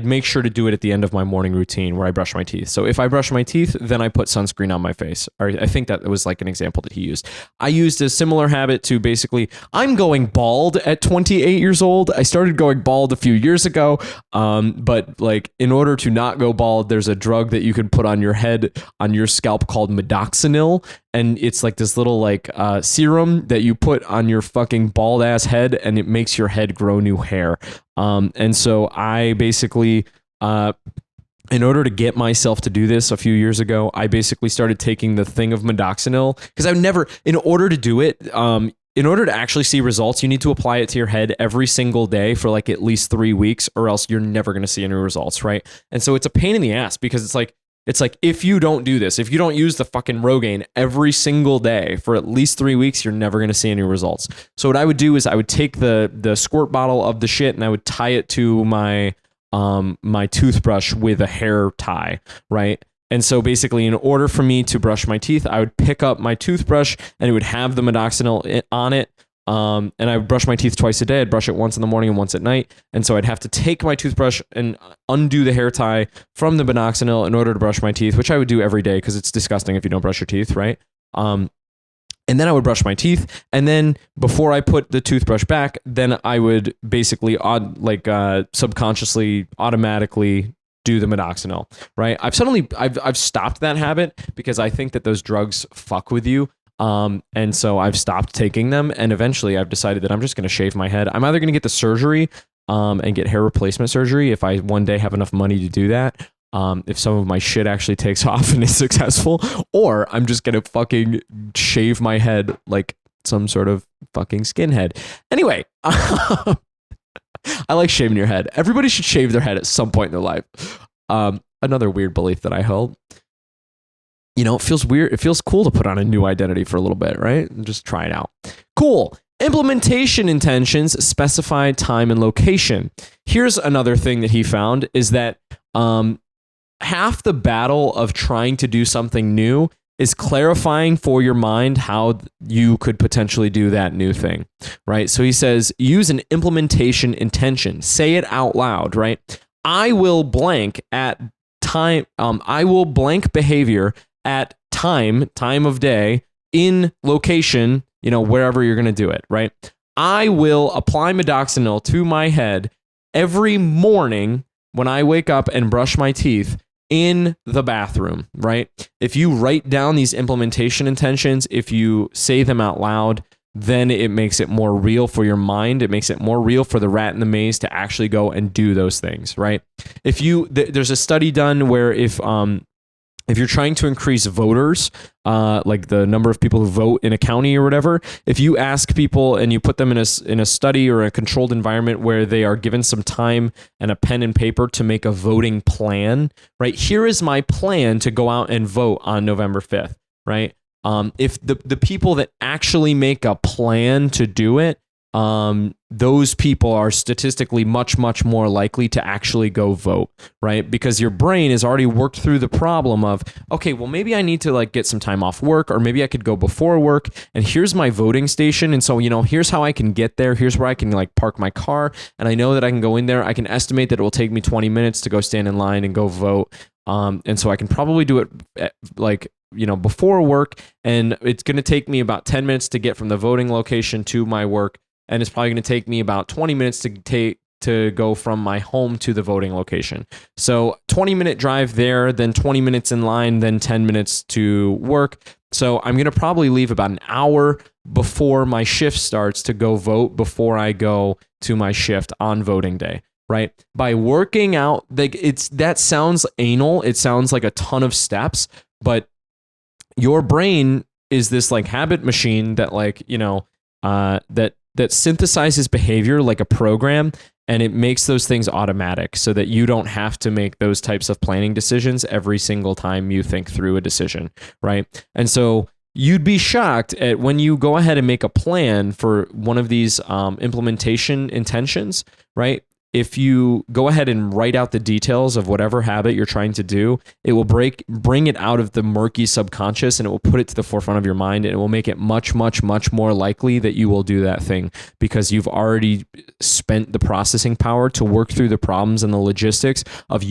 make sure to do it at the end of my morning routine where I brush my teeth. So if I brush my teeth, then I put sunscreen on my face. Or I think that was like an example that he used. I used a similar habit to basically, I'm going bald at 28 years old. I started going bald a few years ago. But like in order to not go bald, there's a drug that you can put on your head, on your scalp called Midoxanil. And it's like this little like serum that you put on your fucking bald ass head, and it makes your head grow new hair. And so I basically, in order to get myself to do this a few years ago, I basically started taking the thing of Midoxanil, because in order to do it, in order to actually see results, you need to apply it to your head every single day for like at least 3 weeks, or else you're never going to see any results, right? And so it's a pain in the ass, because it's like, if you don't do this, if you don't use the fucking Rogaine every single day for at least 3 weeks, you're never going to see any results. So what I would do is I would take the squirt bottle of the shit and I would tie it to my toothbrush with a hair tie, right? And so basically, in order for me to brush my teeth, I would pick up my toothbrush and it would have the Midoxanil on it. And I would brush my teeth twice a day. I'd brush it once in the morning and once at night. And so I'd have to take my toothbrush and undo the hair tie from the Midoxanil in order to brush my teeth, which I would do every day because it's disgusting if you don't brush your teeth, right? And then I would brush my teeth. And then before I put the toothbrush back, then I would basically subconsciously, automatically do the Midoxanil, right? I've stopped that habit because I think that those drugs fuck with you. And so I've stopped taking them, and eventually I've decided that I'm just going to shave my head. I'm either going to get the surgery and get hair replacement surgery if I one day have enough money to do that. If some of my shit actually takes off and is successful, or I'm just gonna fucking shave my head like some sort of fucking skinhead. Anyway, I like shaving your head. Everybody should shave their head at some point in their life. Another weird belief that I held. It feels weird. It feels cool to put on a new identity for a little bit, right? Just try it out. Cool. Implementation intentions specify time and location. Here's another thing that he found is that half the battle of trying to do something new is clarifying for your mind how you could potentially do that new thing, right? So he says, use an implementation intention. Say it out loud, right? I will blank at time. I will blank behavior at time of day, in location, wherever you're going to do it, right? I will apply Midoxanil to my head every morning when I wake up and brush my teeth in the bathroom, right? If you write down these implementation intentions, if you say them out loud, then it makes it more real for your mind. It makes it more real for the rat in the maze to actually go and do those things, right? There's a study done where if you're trying to increase voters, like the number of people who vote in a county or whatever, if you ask people and you put them in a study or a controlled environment where they are given some time and a pen and paper to make a voting plan, right? Here is my plan to go out and vote on November 5th, right? If the people that actually make a plan to do it, those people are statistically much, much more likely to actually go vote, right? Because your brain has already worked through the problem of, okay, well, maybe I need to like get some time off work, or maybe I could go before work, and here's my voting station. And so, here's how I can get there. Here's where I can like park my car. And I know that I can go in there. I can estimate that it will take me 20 minutes to go stand in line and go vote. And so I can probably do it before work. And it's going to take me about 10 minutes to get from the voting location to my work. And it's probably going to take me about 20 minutes to go from my home to the voting location. So 20-minute drive there, then 20 minutes in line, then 10 minutes to work. So I'm going to probably leave about an hour before my shift starts to go vote before I go to my shift on voting day, right? By working out, that sounds anal. It sounds like a ton of steps, but your brain is this like habit machine that that synthesizes behavior like a program, and it makes those things automatic so that you don't have to make those types of planning decisions every single time you think through a decision, right? And so you'd be shocked at when you go ahead and make a plan for one of these implementation intentions, right? If you go ahead and write out the details of whatever habit you're trying to do, it will bring it out of the murky subconscious, and it will put it to the forefront of your mind, and it will make it much, much, much more likely that you will do that thing because you've already spent the processing power to work through the problems and the logistics of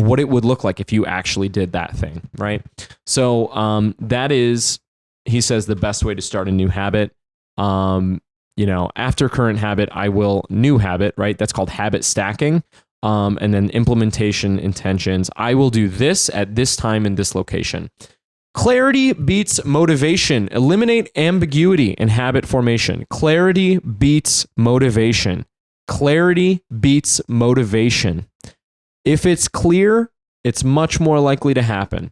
what it would look like if you actually did that thing, right? So that is, he says, the best way to start a new habit. After current habit, I will new habit, right? That's called habit stacking. And then implementation intentions. I will do this at this time in this location. Clarity beats motivation. Eliminate ambiguity in habit formation. Clarity beats motivation. Clarity beats motivation. If it's clear, it's much more likely to happen.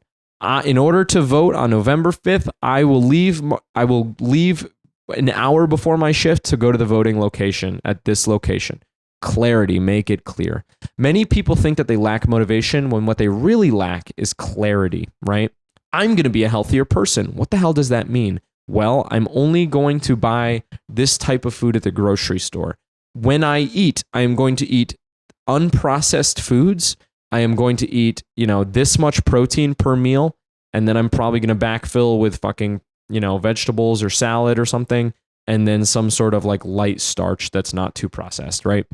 In order to vote on November 5th, I will leave an hour before my shift to go to the voting location at this location. Clarity, make it clear. Many people think that they lack motivation when what they really lack is clarity, right? I'm going to be a healthier person. What the hell does that mean? Well, I'm only going to buy this type of food at the grocery store. When I eat, I am going to eat unprocessed foods. I am going to eat, this much protein per meal, and then I'm probably going to backfill with fucking vegetables or salad or something, and then some sort of like light starch that's not too processed, right?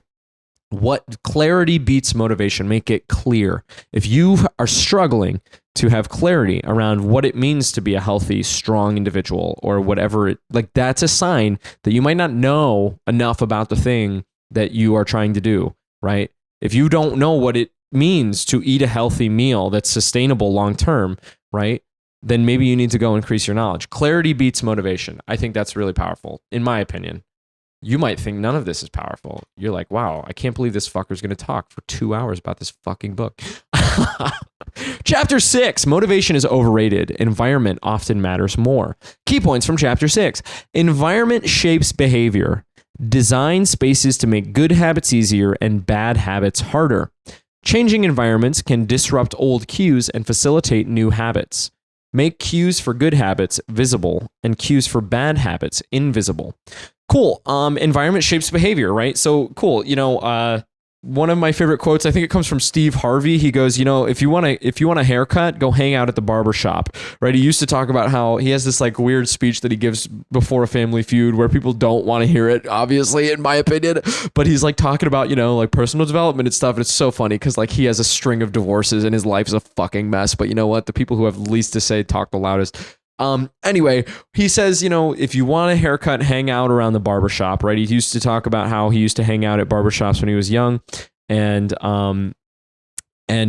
What clarity beats motivation. Make it clear. If you are struggling to have clarity around what it means to be a healthy, strong individual or whatever, that's a sign that you might not know enough about the thing that you are trying to do, right? If you don't know what it means to eat a healthy meal that's sustainable long-term, right? Then maybe you need to go increase your knowledge. Clarity beats motivation. I think that's really powerful, in my opinion. You might think none of this is powerful. You're like, wow, I can't believe this fucker's going to talk for 2 hours about this fucking book. Chapter 6, motivation is overrated. Environment often matters more. Key points from Chapter 6. Environment shapes behavior. Design spaces to make good habits easier and bad habits harder. Changing environments can disrupt old cues and facilitate new habits. Make cues for good habits visible and cues for bad habits invisible. Cool. Environment shapes behavior, right? So cool. One of my favorite quotes, I think it comes from Steve Harvey. He goes, if you want a haircut, go hang out at the barber shop, right? He used to talk about how he has this like weird speech that he gives before a Family Feud where people don't want to hear it, obviously, in my opinion. But he's like talking about, like personal development and stuff. And it's so funny because like he has a string of divorces and his life's a fucking mess. But you know what? The people who have least to say talk the loudest. Anyway, he says, if you want a haircut, hang out around the barbershop, right? He used to talk about how he used to hang out at barbershops when he was young. And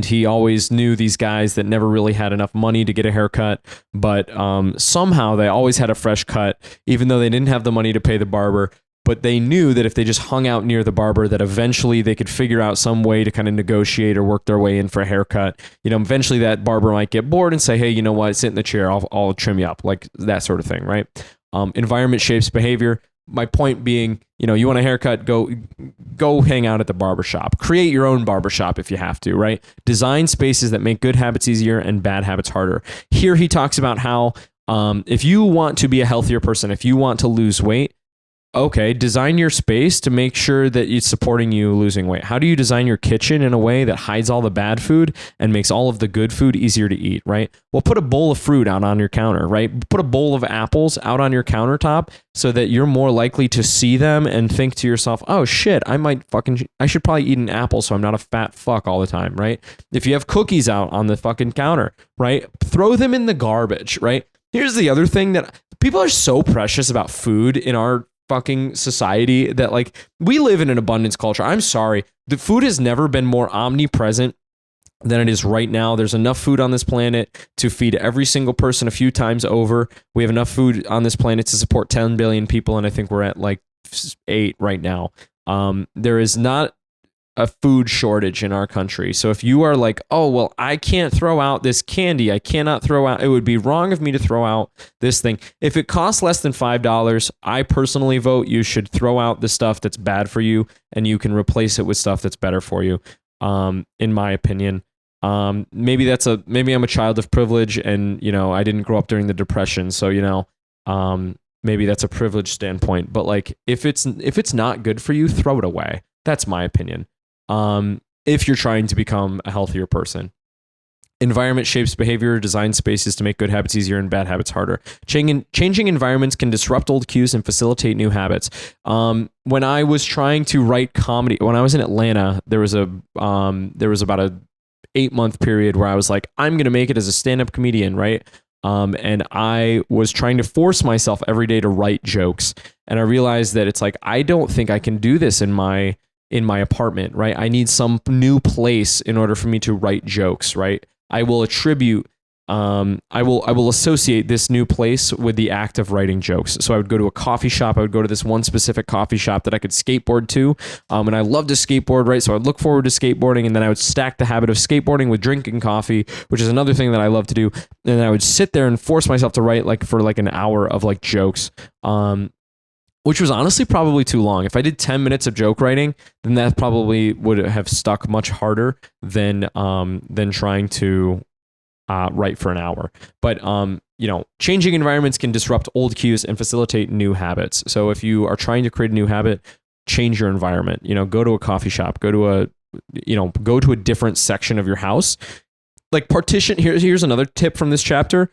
he always knew these guys that never really had enough money to get a haircut, but somehow they always had a fresh cut, even though they didn't have the money to pay the barber. But they knew that if they just hung out near the barber, that eventually they could figure out some way to kind of negotiate or work their way in for a haircut. Eventually that barber might get bored and say, hey, you know what? Sit in the chair. I'll trim you up, like that sort of thing, right? Environment shapes behavior. My point being, you want a haircut, go hang out at the barbershop. Create your own barbershop if you have to, right? Design spaces that make good habits easier and bad habits harder. Here he talks about how if you want to be a healthier person, if you want to lose weight, okay, design your space to make sure that it's supporting you losing weight. How do you design your kitchen in a way that hides all the bad food and makes all of the good food easier to eat, right? Well, put a bowl of fruit out on your counter, right? Put a bowl of apples out on your countertop so that you're more likely to see them and think to yourself, oh shit, I should probably eat an apple so I'm not a fat fuck all the time, right? If you have cookies out on the fucking counter, right? Throw them in the garbage, right? Here's the other thing that people are so precious about food in our fucking society that like we live in an abundance culture. I'm sorry. The food has never been more omnipresent than it is right now. There's enough food on this planet to feed every single person a few times over. We have enough food on this planet to support 10 billion people. And I think we're at like 8 right now. There is not a food shortage in our country. So if you are like, oh, well, I can't throw out this candy. I cannot throw out, it would be wrong of me to throw out this thing. If it costs less than $5, I personally vote you should throw out the stuff that's bad for you and you can replace it with stuff that's better for you. In my opinion, maybe I'm a child of privilege and, I didn't grow up during the Depression. So, maybe that's a privileged standpoint, but like, if it's not good for you, throw it away. That's my opinion. If you're trying to become a healthier person. Environment shapes behavior, design spaces to make good habits easier and bad habits harder. Changing environments can disrupt old cues and facilitate new habits. When I was trying to write comedy, when I was in Atlanta, there was about a 8-month period where I was like, I'm going to make it as a stand-up comedian, right? And I was trying to force myself every day to write jokes. And I realized that it's like, I don't think I can do this in my apartment, right? I need some new place in order for me to write jokes, right? I will attribute, I will associate this new place with the act of writing jokes. So I would go to a coffee shop. I would go to this one specific coffee shop that I could skateboard to. And I love to skateboard, right? So I'd look forward to skateboarding, and then I would stack the habit of skateboarding with drinking coffee, which is another thing that I love to do. And then I would sit there and force myself to write for an hour of jokes. Which was honestly probably too long. If I did 10 minutes of joke writing, then that probably would have stuck much harder than trying to write for an hour. But changing environments can disrupt old cues and facilitate new habits. So if you are trying to create a new habit, change your environment. Go to a coffee shop. Go to a different section of your house. Like partition. Here's another tip from this chapter.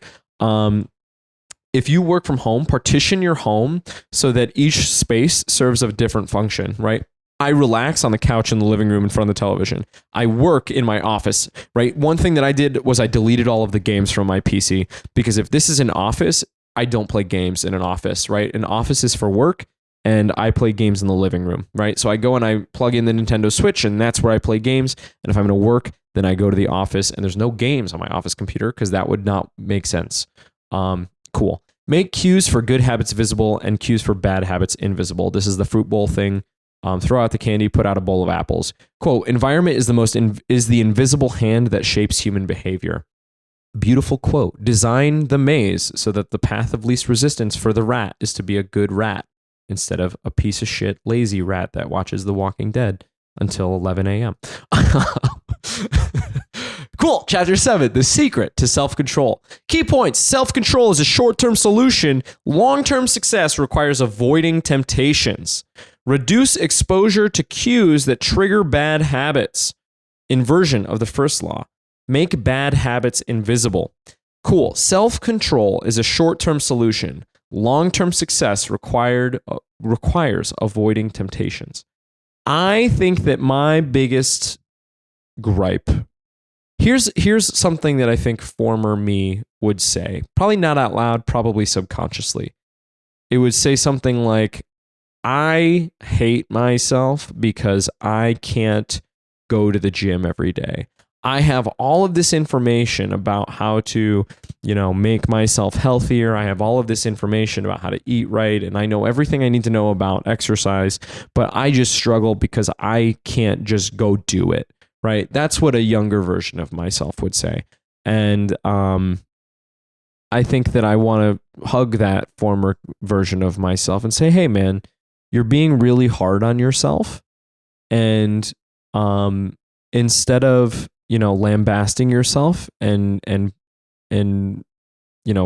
If you work from home, partition your home so that each space serves a different function, right? I relax on the couch in the living room in front of the television. I work in my office, right? One thing that I did was I deleted all of the games from my PC, because if this is an office, I don't play games in an office, right? An office is for work, and I play games in the living room, right? So I go and I plug in the Nintendo Switch, and that's where I play games. And if I'm going to work, then I go to the office, and there's no games on my office computer because that would not make sense. Cool. Make cues for good habits visible and cues for bad habits invisible. This is the fruit bowl thing. Throw out the candy, put out a bowl of apples. Quote, environment is the invisible hand that shapes human behavior. Beautiful quote. Design the maze so that the path of least resistance for the rat is to be a good rat instead of a piece of shit lazy rat that watches The Walking Dead until 11 a.m. Cool. Chapter 7, The Secret to Self-Control. Key points. Self-control is a short-term solution. Long-term success requires avoiding temptations. Reduce exposure to cues that trigger bad habits. Inversion of the first law. Make bad habits invisible. Cool. Self-control is a short-term solution. Long-term success requires avoiding temptations. I think that my biggest gripe, here's something that I think former me would say, probably not out loud, probably subconsciously. It would say something like, I hate myself because I can't go to the gym every day. I have all of this information about how to, make myself healthier. I have all of this information about how to eat right. And I know everything I need to know about exercise, but I just struggle because I can't just go do it. Right. That's what a younger version of myself would say. And I think that I want to hug that former version of myself and say, hey, man, you're being really hard on yourself. And instead of lambasting yourself and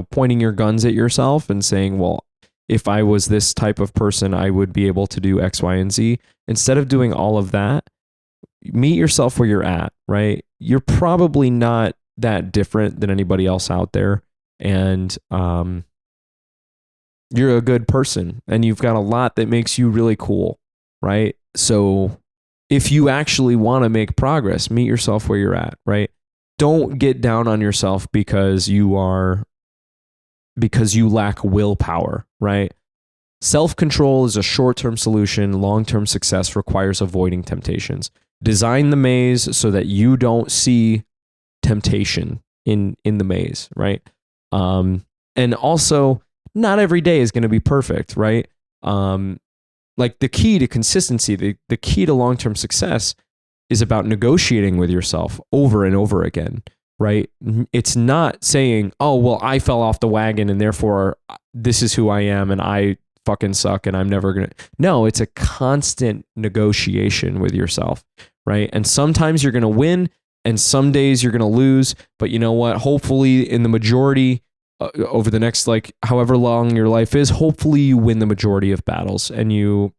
pointing your guns at yourself and saying, well, if I was this type of person, I would be able to do X, Y, and Z. Instead of doing all of that, meet yourself where you're at, right? You're probably not that different than anybody else out there. And you're a good person and you've got a lot that makes you really cool, right? So if you actually want to make progress, meet yourself where you're at, right? Don't get down on yourself because you lack willpower, right? Self-control is a short-term solution. Long-term success requires avoiding temptations. Design the maze so that you don't see temptation in the maze, right? And also, not every day is going to be perfect, right? Like the key to consistency, the key to long-term success is about negotiating with yourself over and over again, right? It's not saying, oh, well, I fell off the wagon and therefore this is who I am and I fucking suck and I'm never going to. No, it's a constant negotiation with yourself, right? And sometimes you're going to win and some days you're going to lose, but you know what? Hopefully in the majority over the next, however long your life is, hopefully you win the majority of battles and you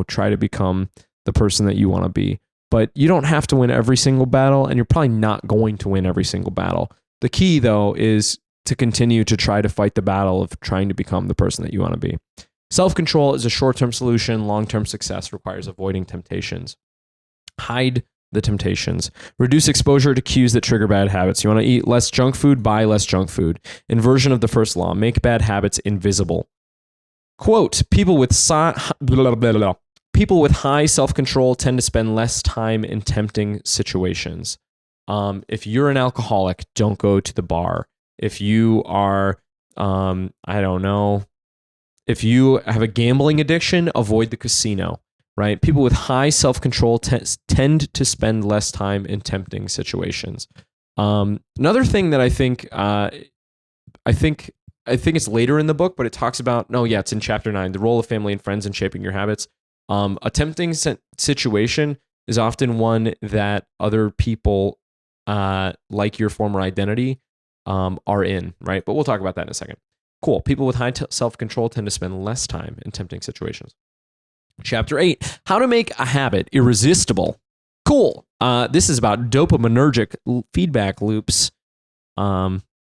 try to become the person that you want to be. But you don't have to win every single battle and you're probably not going to win every single battle. The key though is to continue to try to fight the battle of trying to become the person that you want to be. Self-control is a short-term solution. Long-term success requires avoiding temptations. Hide the temptations. Reduce exposure to cues that trigger bad habits. You want to eat less junk food? Buy less junk food. Inversion of the first law. Make bad habits invisible. Quote, people with high self-control tend to spend less time in tempting situations. If you're an alcoholic, don't go to the bar. If you are, if you have a gambling addiction, avoid the casino. Right? People with high self-control tend to spend less time in tempting situations. Another thing that I think it's later in the book, but it talks about, it's in chapter 9, the role of family and friends in shaping your habits. A tempting situation is often one that other people, like your former identity, are in, right? But we'll talk about that in a second. Cool. People with high self-control tend to spend less time in tempting situations. Chapter 8, how to make a habit irresistible. Cool. This is about dopaminergic feedback loops,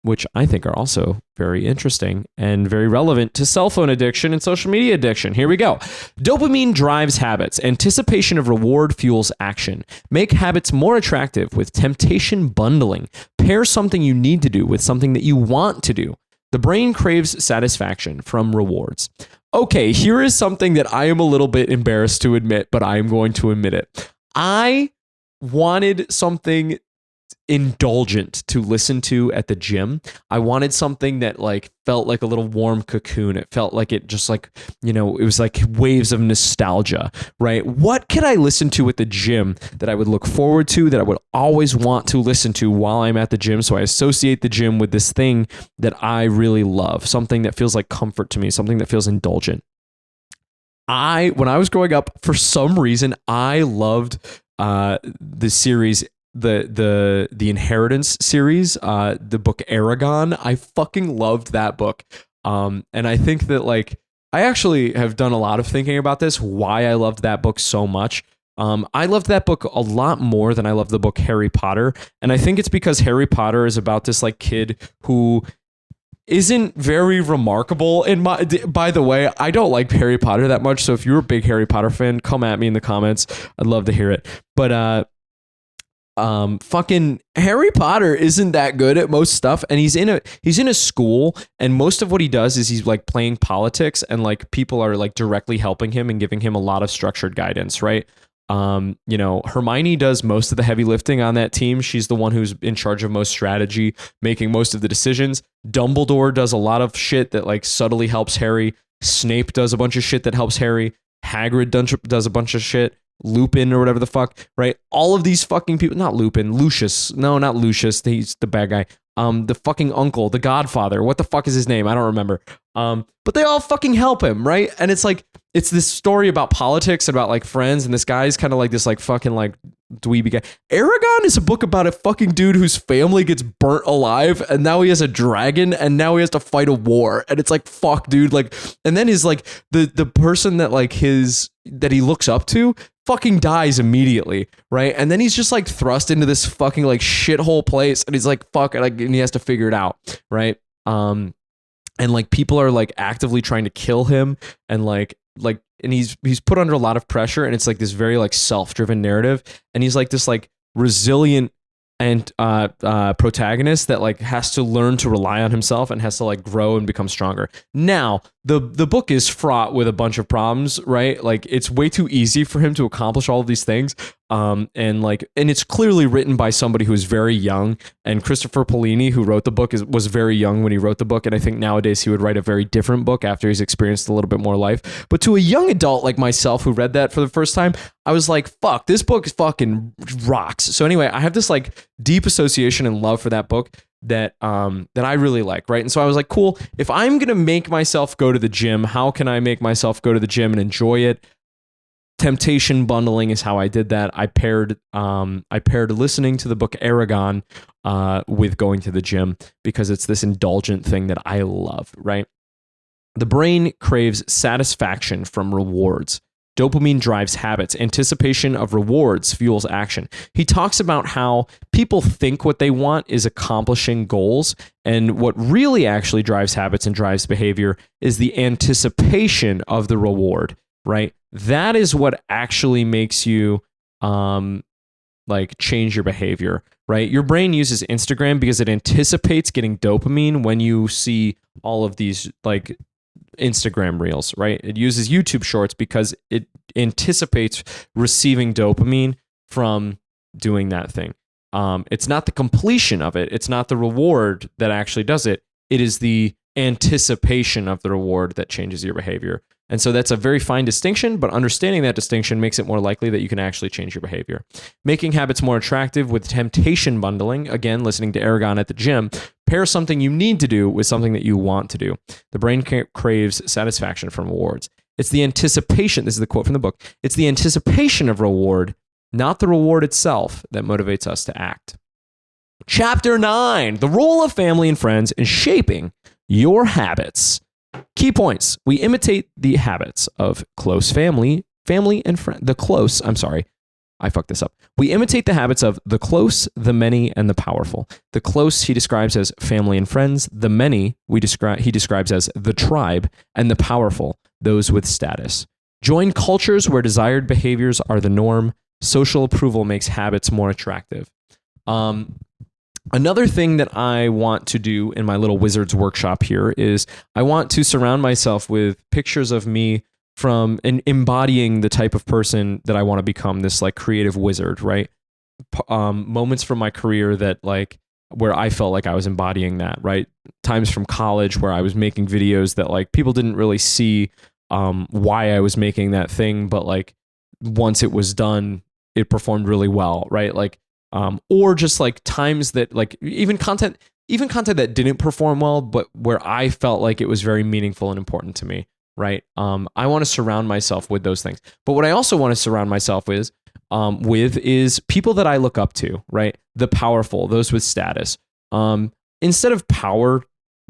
which I think are also very interesting and very relevant to cell phone addiction and social media addiction. Here we go. Dopamine drives habits. Anticipation of reward fuels action. Make habits more attractive with temptation bundling. Pair something you need to do with something that you want to do. The brain craves satisfaction from rewards. Okay, here is something that I am a little bit embarrassed to admit, but I am going to admit it. I wanted something indulgent to listen to at the gym. I wanted something that like felt like a little warm cocoon. It felt like it just like, you know, it was like waves of nostalgia, right? What could I listen to at the gym that I would look forward to, that I would always want to listen to while I'm at the gym? So I associate the gym with this thing that I really love, something that feels like comfort to me, something that feels indulgent. When I was growing up, for some reason, I loved the series, the Inheritance series, the book Aragon. I fucking loved that book. And I think that like I actually have done a lot of thinking about this, why I loved that book so much. I loved that book a lot more than I loved the book Harry Potter. And I think it's because Harry Potter is about this like kid who isn't very remarkable by the way, I don't like Harry Potter that much, so if you're a big Harry Potter fan, come at me in the comments. I'd love to hear it. But fucking Harry Potter isn't that good at most stuff, and he's in a school, and most of what he does is he's like playing politics, and like people are like directly helping him and giving him a lot of structured guidance, right? You know, Hermione does most of the heavy lifting on that team. She's the one who's in charge of most strategy, making most of the decisions. Dumbledore does a lot of shit that like subtly helps Harry. Snape does a bunch of shit that helps Harry. Hagrid does a bunch of shit. Lupin or whatever the fuck, right? All of these fucking people, not Lupin, Lucius. No, not Lucius. He's the bad guy. The fucking uncle, the Godfather. What the fuck is his name? I don't remember. But they all fucking help him, right? And it's like, it's this story about politics and about like friends, and this guy's kind of like this like fucking like dweeby guy. Aragon is a book about a fucking dude whose family gets burnt alive, and now he has a dragon, and now he has to fight a war, and it's like, fuck, dude. Like, and then his like the person that like that he looks up to fucking dies immediately, right? And then he's just like thrust into this fucking like shithole place, and he's like, fuck it, like, and he has to figure it out, right? And like people are like actively trying to kill him, and and he's put under a lot of pressure, and it's like this very like self-driven narrative, and he's like this like resilient and protagonist that like has to learn to rely on himself and has to like grow and become stronger. Now, the book is fraught with a bunch of problems, right? Like it's way too easy for him to accomplish all of these things. And it's clearly written by somebody who's very young, and Christopher Paolini, who wrote the book, was very young when he wrote the book, and I think nowadays he would write a very different book after he's experienced a little bit more life. But to a young adult like myself who read that for the first time, I was like, fuck, this book fucking rocks. So anyway, I have this like deep association and love for that book that I really like, right? And so I was like, cool, if I'm gonna make myself go to the gym, how can I make myself go to the gym and enjoy it? Temptation bundling is how I did that. I paired listening to the book Aragon with going to the gym, because it's this indulgent thing that I love, right? The brain craves satisfaction from rewards. Dopamine drives habits. Anticipation of rewards fuels action. He talks about how people think what they want is accomplishing goals, and what really actually drives habits and drives behavior is the anticipation of the reward, right? That is what actually makes you like change your behavior, right? Your brain uses Instagram because it anticipates getting dopamine when you see all of these like Instagram reels, right? It uses YouTube shorts because it anticipates receiving dopamine from doing that thing. It's not the completion of it. It's not the reward that actually does it. It is the anticipation of the reward that changes your behavior. And so that's a very fine distinction, but understanding that distinction makes it more likely that you can actually change your behavior. Making habits more attractive with temptation bundling, again, listening to Aragon at the gym, pair something you need to do with something that you want to do. The brain craves satisfaction from rewards. It's the anticipation, this is the quote from the book, it's the anticipation of reward, not the reward itself, that motivates us to act. Chapter 9, the role of family and friends in shaping your habits. Key points. We imitate the habits of close family and friend. We imitate the habits of the close, the many, and the powerful. The close he describes as family and friends. The many he describes as the tribe, and the powerful, those with status. Join cultures where desired behaviors are the norm. Social approval makes habits more attractive. Another thing that I want to do in my little wizard's workshop here is I want to surround myself with pictures of me from embodying the type of person that I want to become, this like creative wizard, right? moments from my career that like where I felt like I was embodying that, right? Times from college where I was making videos that like people didn't really see why I was making that thing, but like once it was done, it performed really well, right? Like or just like times that like even content that didn't perform well, but where I felt like it was very meaningful and important to me, right? I want to surround myself with those things. But what I also want to surround myself with is people that I look up to, right? The powerful, those with status. Instead of power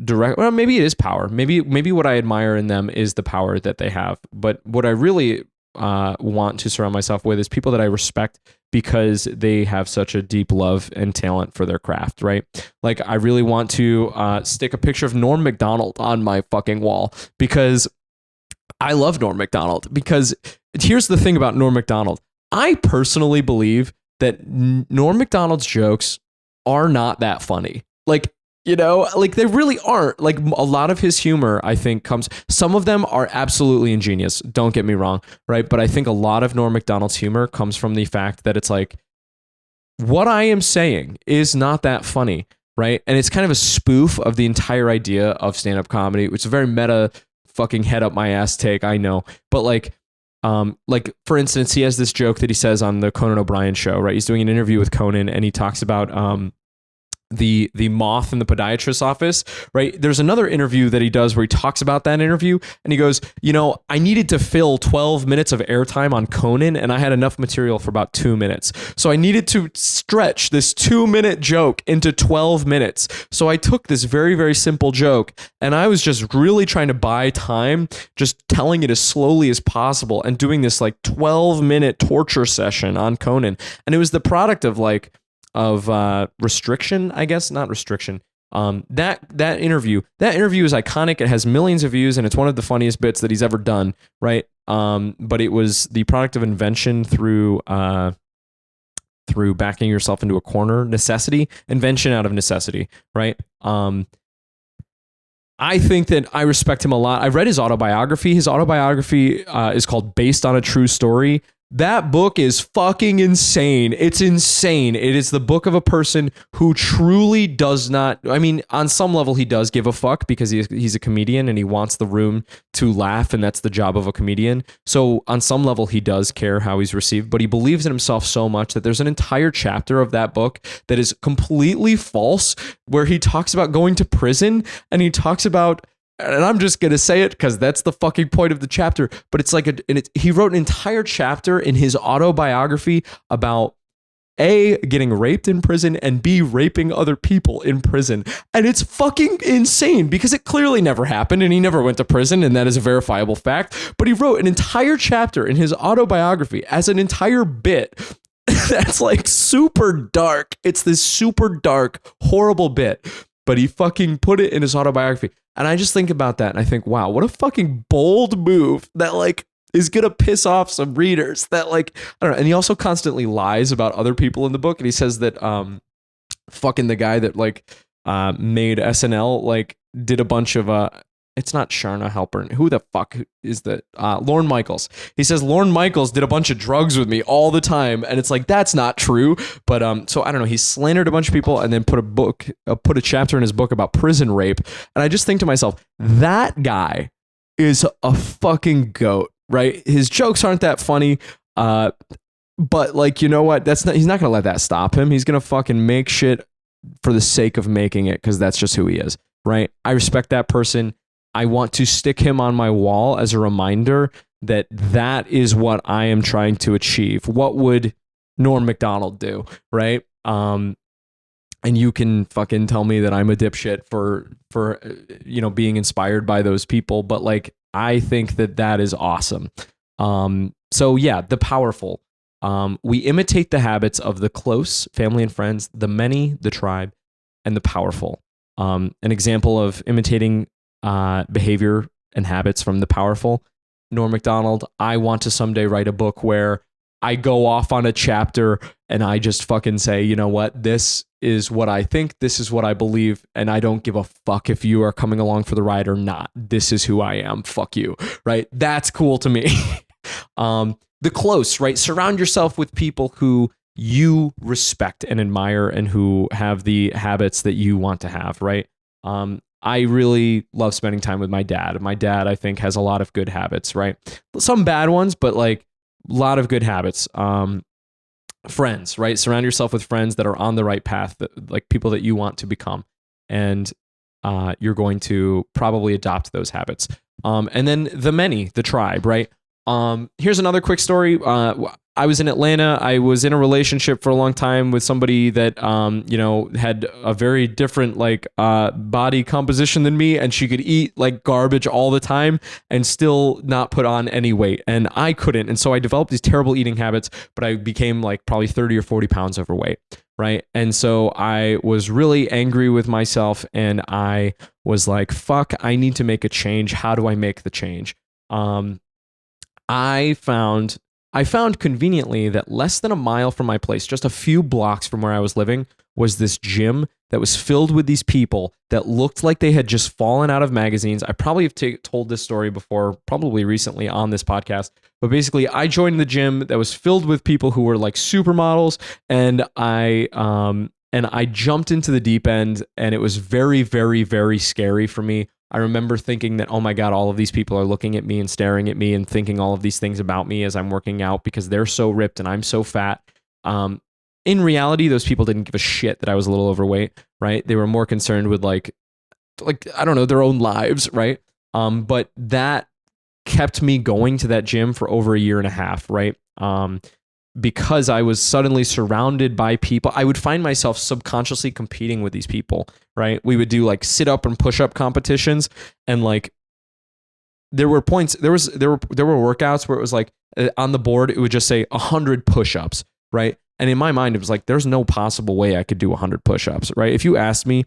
direct, well, maybe it is power. Maybe what I admire in them is the power that they have. But what I really want to surround myself with is people that I respect because they have such a deep love and talent for their craft, right? Like I really want to stick a picture of Norm Macdonald on my fucking wall because I love Norm Macdonald. Because here's the thing about Norm Macdonald. I personally believe that Norm Macdonald's jokes are not that funny. Like, you know, like they really aren't. Like a lot of his humor, I think, some of them are absolutely ingenious. Don't get me wrong, right? But I think a lot of Norm Macdonald's humor comes from the fact that it's like, what I am saying is not that funny, right? And it's kind of a spoof of the entire idea of stand-up comedy, which is a very meta fucking head up my ass take, I know. But like for instance, he has this joke that he says on the Conan O'Brien show, right? He's doing an interview with Conan and he talks about the moth in the podiatrist's office, right? There's another interview that he does where he talks about that interview and he goes, you know, I needed to fill 12 minutes of airtime on Conan and I had enough material for about 2 minutes. So I needed to stretch this 2-minute joke into 12 minutes. So I took this very, very simple joke and I was just really trying to buy time, just telling it as slowly as possible and doing this like 12-minute torture session on Conan. And it was the product of restriction, I guess, not restriction. That interview is iconic. It has millions of views and it's one of the funniest bits that he's ever done, right? But it was the product of invention through backing yourself into a corner, invention out of necessity, right? I think that I respect him a lot. I read his autobiography. His autobiography is called Based on a True Story. That book is fucking insane. It's insane. It is the book of a person who truly does not, I mean, on some level he does give a fuck because he's a comedian and he wants the room to laugh and that's the job of a comedian. So on some level he does care how he's received, but he believes in himself so much that there's an entire chapter of that book that is completely false where he talks about going to prison and he talks about, and I'm just going to say it because that's the fucking point of the chapter, but it's like he wrote an entire chapter in his autobiography about A, getting raped in prison and B, raping other people in prison. And it's fucking insane because it clearly never happened and he never went to prison and that is a verifiable fact. But he wrote an entire chapter in his autobiography as an entire bit that's like super dark. It's this super dark, horrible bit. But he fucking put it in his autobiography. And I just think about that and I think, wow, what a fucking bold move that like is going to piss off some readers that like, I don't know. And he also constantly lies about other people in the book. And he says that fucking the guy that like made SNL like did a bunch of it's not Sharna Halpern. Who the fuck is that? Lorne Michaels. He says Lorne Michaels did a bunch of drugs with me all the time. And it's like, that's not true. But so I don't know. He slandered a bunch of people and then put a chapter in his book about prison rape. And I just think to myself, that guy is a fucking goat, right? His jokes aren't that funny. But like, you know what? He's not going to let that stop him. He's going to fucking make shit for the sake of making it because that's just who he is, right? I respect that person. I want to stick him on my wall as a reminder that that is what I am trying to achieve. What would Norm Macdonald do, right? And you can fucking tell me that I'm a dipshit for you know, being inspired by those people, but like I think that is awesome. So yeah, the powerful. We imitate the habits of the close, family and friends, the many, the tribe, and the powerful. An example of imitating behavior and habits from the powerful, Norm Macdonald. I want to someday write a book where I go off on a chapter and I just fucking say, you know what, this is what I think, this is what I believe, and I don't give a fuck if you are coming along for the ride or not. This is who I am. Fuck you, right? That's cool to me. The close, right? Surround yourself with people who you respect and admire and who have the habits that you want to have, right? I really love spending time with my dad. My dad, I think, has a lot of good habits, right? Some bad ones, but like a lot of good habits. Friends, right? Surround yourself with friends that are on the right path, that, like people that you want to become. And you're going to probably adopt those habits. And then the tribe, right? Here's another quick story. I was in Atlanta. I was in a relationship for a long time with somebody that, had a very different body composition than me, and she could eat like garbage all the time and still not put on any weight. And I couldn't. And so I developed these terrible eating habits, but I became like probably 30 or 40 pounds overweight. Right. And so I was really angry with myself, and I was like, fuck, I need to make a change. How do I make the change? I found conveniently that less than a mile from my place, just a few blocks from where I was living, was this gym that was filled with these people that looked like they had just fallen out of magazines. I probably have told this story before, probably recently on this podcast, but basically I joined the gym that was filled with people who were like supermodels, and I jumped into the deep end, and it was very, very, very scary for me. I remember thinking that, oh my God, all of these people are looking at me and staring at me and thinking all of these things about me as I'm working out because they're so ripped and I'm so fat. In reality, those people didn't give a shit that I was a little overweight, right? They were more concerned with like I don't know, their own lives, right? But that kept me going to that gym for over a year and a half, right? Because I was suddenly surrounded by people. I would find myself subconsciously competing with these people, right? We would do like sit up and push up competitions, and like there were points, there were workouts where it was like on the board, it would just say 100 push-ups, right? And in my mind, it was like, there's no possible way I could do 100 push-ups, right? If you asked me,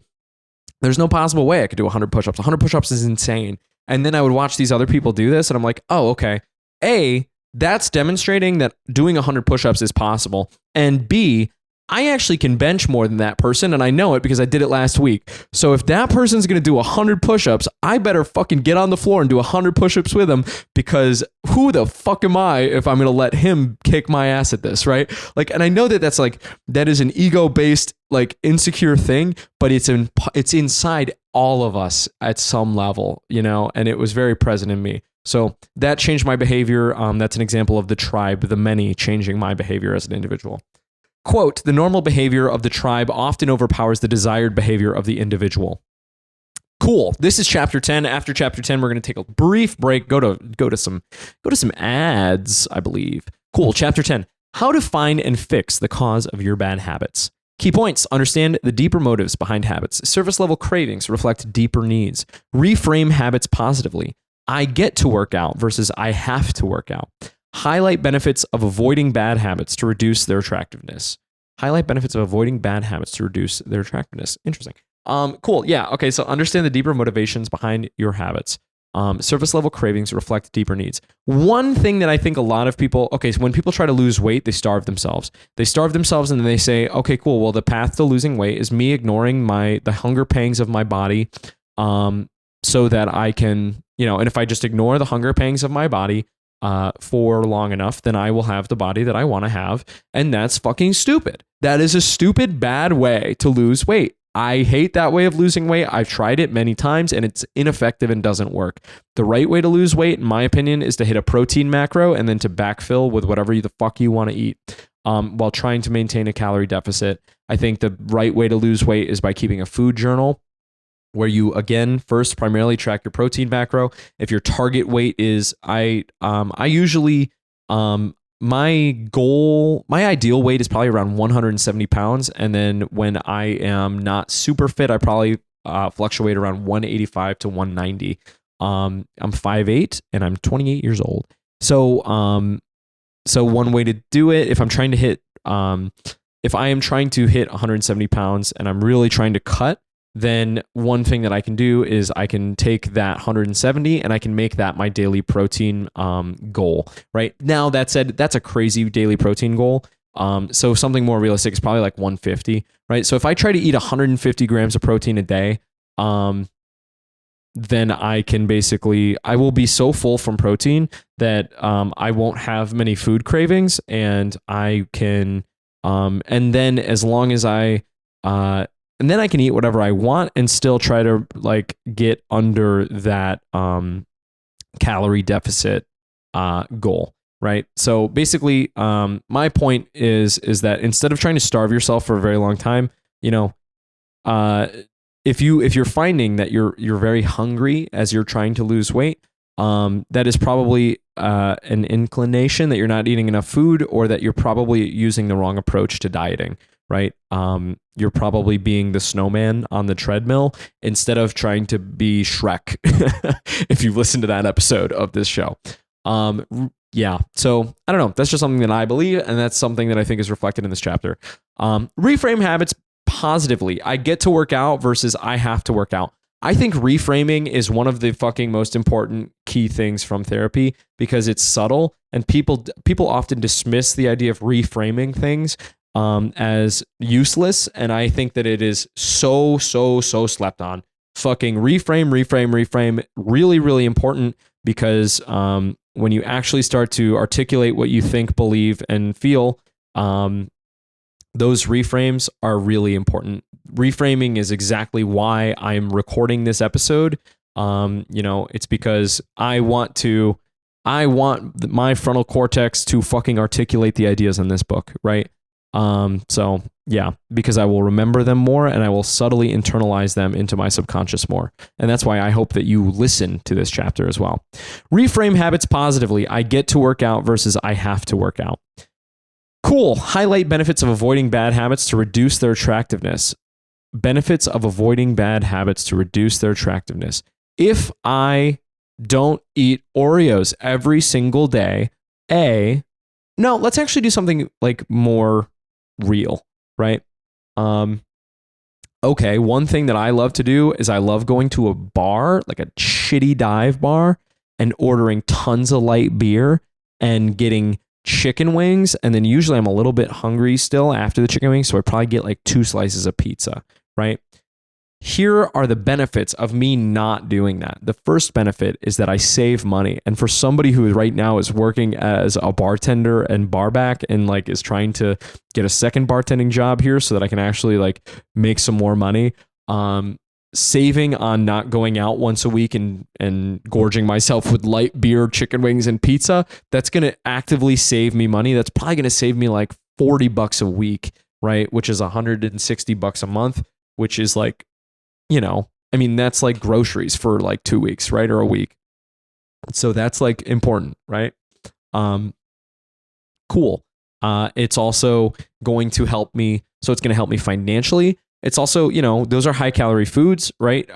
there's no possible way I could do 100 push-ups. 100 push-ups is insane. And then I would watch these other people do this, and I'm like, oh, okay. A, that's demonstrating that doing 100 push-ups is possible. And B, I actually can bench more than that person, and I know it because I did it last week. So if that person's going to do 100 push-ups, I better fucking get on the floor and do 100 push-ups with him, because who the fuck am I if I'm going to let him kick my ass at this, right? Like, and I know that that is an ego-based, like, insecure thing, but it's inside all of us at some level, and it was very present in me. So that changed my behavior. That's an example of the tribe, the many, changing my behavior as an individual. Quote, the normal behavior of the tribe often overpowers the desired behavior of the individual. Cool. This is chapter 10. After chapter 10, we're going to take a brief break, go to some ads, I believe. Cool. Chapter 10. How to find and fix the cause of your bad habits. Key points. Understand the deeper motives behind habits. Surface level cravings reflect deeper needs. Reframe habits positively. I get to work out versus I have to work out. Highlight benefits of avoiding bad habits to reduce their attractiveness. Interesting. Cool. Yeah. Okay. So understand the deeper motivations behind your habits. Surface level cravings reflect deeper needs. One thing that I think a lot of people, so when people try to lose weight, they starve themselves. And then they say, okay, cool. Well, the path to losing weight is me ignoring the hunger pangs of my body, so that I can, and if I just ignore the hunger pangs of my body, for long enough, then I will have the body that I want to have. And that's fucking stupid. That is a stupid, bad way to lose weight. I hate that way of losing weight. I've tried it many times and it's ineffective and doesn't work. The right way to lose weight, in my opinion, is to hit a protein macro and then to backfill with whatever the fuck you want to eat, while trying to maintain a calorie deficit. I think the right way to lose weight is by keeping a food journal, where you, again, first primarily track your protein macro. If your target weight is, I usually, my ideal weight is probably around 170 pounds. And then when I am not super fit, I probably fluctuate around 185 to 190. I'm 5'8" and I'm 28 years old. So one way to do it, if I'm trying to hit, if I am trying to hit 170 pounds and I'm really trying to cut, then one thing that I can do is I can take that 170 and I can make that my daily protein goal. Right now, that said, that's a crazy daily protein goal. So something more realistic is probably like 150. Right. So if I try to eat 150 grams of protein a day, then I will be so full from protein that I won't have many food cravings, and I can And then as long as and then I can eat whatever I want and still try to like get under that calorie deficit goal, right? So basically, my point is that instead of trying to starve yourself for a very long time, if you're finding that you're very hungry as you're trying to lose weight, that is probably an inclination that you're not eating enough food, or that you're probably using the wrong approach to dieting, right? You're probably being the snowman on the treadmill instead of trying to be Shrek. If you've listened to that episode of this show. Yeah. So I don't know. That's just something that I believe. And that's something that I think is reflected in this chapter. Reframe habits positively. I get to work out versus I have to work out. I think reframing is one of the fucking most important key things from therapy, because it's subtle and people often dismiss the idea of reframing things as useless. And I think that it is so slept on. Fucking reframe. Really, really important, because when you actually start to articulate what you think, believe, and feel, those reframes are really important. Reframing is exactly why I'm recording this episode. It's because I want my frontal cortex to fucking articulate the ideas in this book, right? So yeah, because I will remember them more and I will subtly internalize them into my subconscious more. And that's why I hope that you listen to this chapter as well. Reframe habits positively. I get to work out versus I have to work out. Cool. Highlight benefits of avoiding bad habits to reduce their attractiveness. Benefits of avoiding bad habits to reduce their attractiveness. If I don't eat Oreos every single day, no, let's actually do something like more real, right? Okay, one thing that I love to do is I love going to a bar, like a shitty dive bar, and ordering tons of light beer and getting chicken wings. And then usually I'm a little bit hungry still after the chicken wings, so I probably get like 2 slices of pizza, right? Here are the benefits of me not doing that. The first benefit is that I save money. And for somebody who right now is working as a bartender and barback and like is trying to get a second bartending job here so that I can actually like make some more money, saving on not going out once a week and gorging myself with light beer, chicken wings, and pizza, that's going to actively save me money. That's probably going to save me like $40 a week, right? Which is $160 a month, which is like, that's like groceries for like 2 weeks, right? Or a week. So that's like important, right? Cool. It's also going to help me. So it's going to help me financially. It's also, those are high calorie foods, right?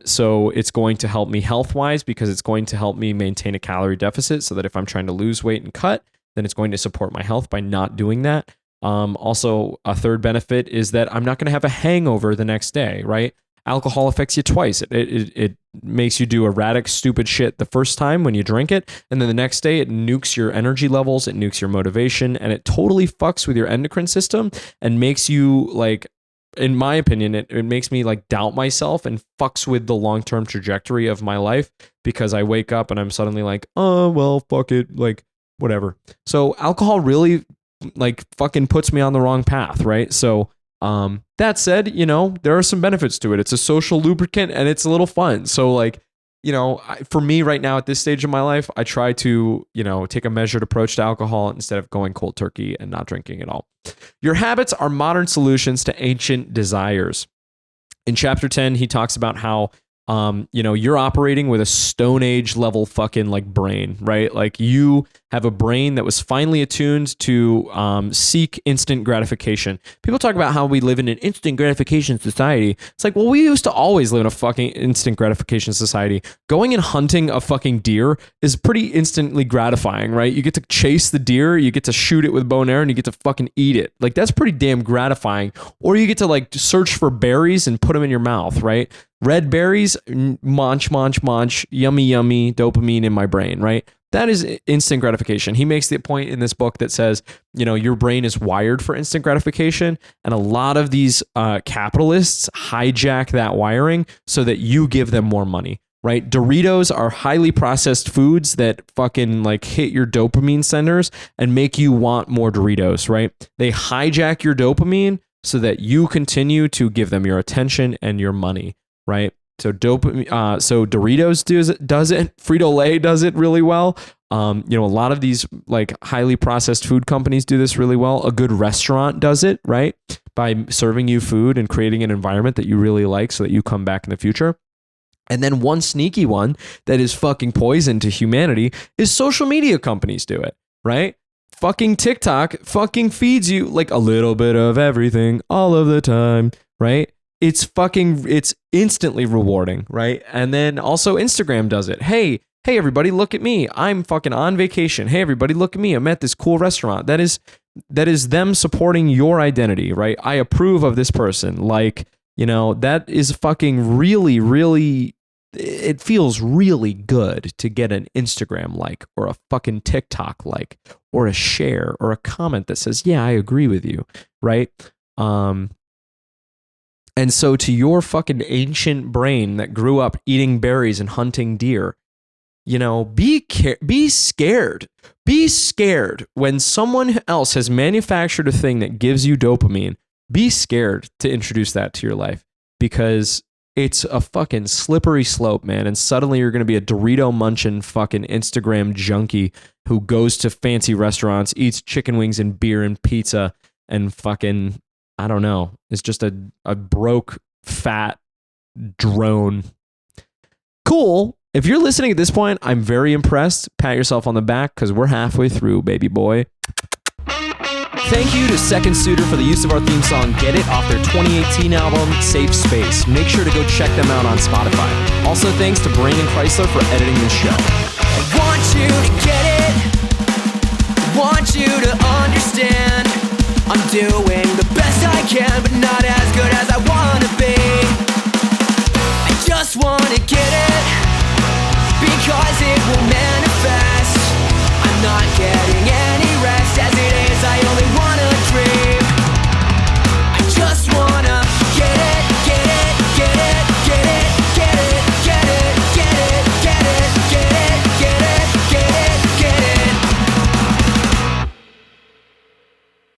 So it's going to help me health wise, because it's going to help me maintain a calorie deficit so that if I'm trying to lose weight and cut, then it's going to support my health by not doing that. Also, a third benefit is that I'm not going to have a hangover the next day, right? Alcohol affects you twice. It makes you do erratic, stupid shit the first time when you drink it. And then the next day it nukes your energy levels, it nukes your motivation, and it totally fucks with your endocrine system and makes you like, in my opinion, it makes me like doubt myself and fucks with the long-term trajectory of my life, because I wake up and I'm suddenly like, oh, well, fuck it. Like, whatever. So alcohol really like fucking puts me on the wrong path, right? So, that said, there are some benefits to it. It's a social lubricant and it's a little fun. So like, for me right now at this stage of my life, I try to, take a measured approach to alcohol instead of going cold turkey and not drinking at all. Your habits are modern solutions to ancient desires. In chapter 10, he talks about how, you're operating with a Stone Age level fucking like brain, right? Like you have a brain that was finely attuned to seek instant gratification. People talk about how we live in an instant gratification society. It's like, well, we used to always live in a fucking instant gratification society. Going and hunting a fucking deer is pretty instantly gratifying, right? You get to chase the deer, you get to shoot it with bow and arrow, and you get to fucking eat it. Like that's pretty damn gratifying. Or you get to like search for berries and put them in your mouth, right? Red berries, munch, yummy, yummy, dopamine in my brain, right? That is instant gratification. He makes the point in this book that says, your brain is wired for instant gratification. And a lot of these capitalists hijack that wiring so that you give them more money, right? Doritos are highly processed foods that fucking like hit your dopamine centers and make you want more Doritos, right? They hijack your dopamine so that you continue to give them your attention and your money, right? So dopamine, so Doritos does it. Frito-Lay does it really well. A lot of these like highly processed food companies do this really well. A good restaurant does it, right? By serving you food and creating an environment that you really like so that you come back in the future. And then one sneaky one that is fucking poison to humanity is social media companies do it, right? Fucking TikTok fucking feeds you like a little bit of everything all of the time, right? It's instantly rewarding, right? And then also Instagram does it. Hey everybody, look at me. I'm fucking on vacation. Hey everybody, look at me. I'm at this cool restaurant. That is them supporting your identity, right? I approve of this person. Like, that is fucking really, really, it feels really good to get an Instagram like or a fucking TikTok like or a share or a comment that says, yeah, I agree with you, right? And so to your fucking ancient brain that grew up eating berries and hunting deer, be scared. Be scared when someone else has manufactured a thing that gives you dopamine. Be scared to introduce that to your life because it's a fucking slippery slope, man. And suddenly you're going to be a Dorito munching fucking Instagram junkie who goes to fancy restaurants, eats chicken wings and beer and pizza and fucking, I don't know. It's just a broke, fat drone. Cool. If you're listening at this point, I'm very impressed. Pat yourself on the back because we're halfway through, baby boy. Thank you to Second Suitor for the use of our theme song, Get It, off their 2018 album, Safe Space. Make sure to go check them out on Spotify. Also, thanks to Brandon Chrysler for editing this show. I want you to get it. I want you to understand. I'm doing the best I can, but not as good as I wanna be. I just wanna get it, because it will manifest. I'm not getting any rest, as it is I only wanna dream. I just want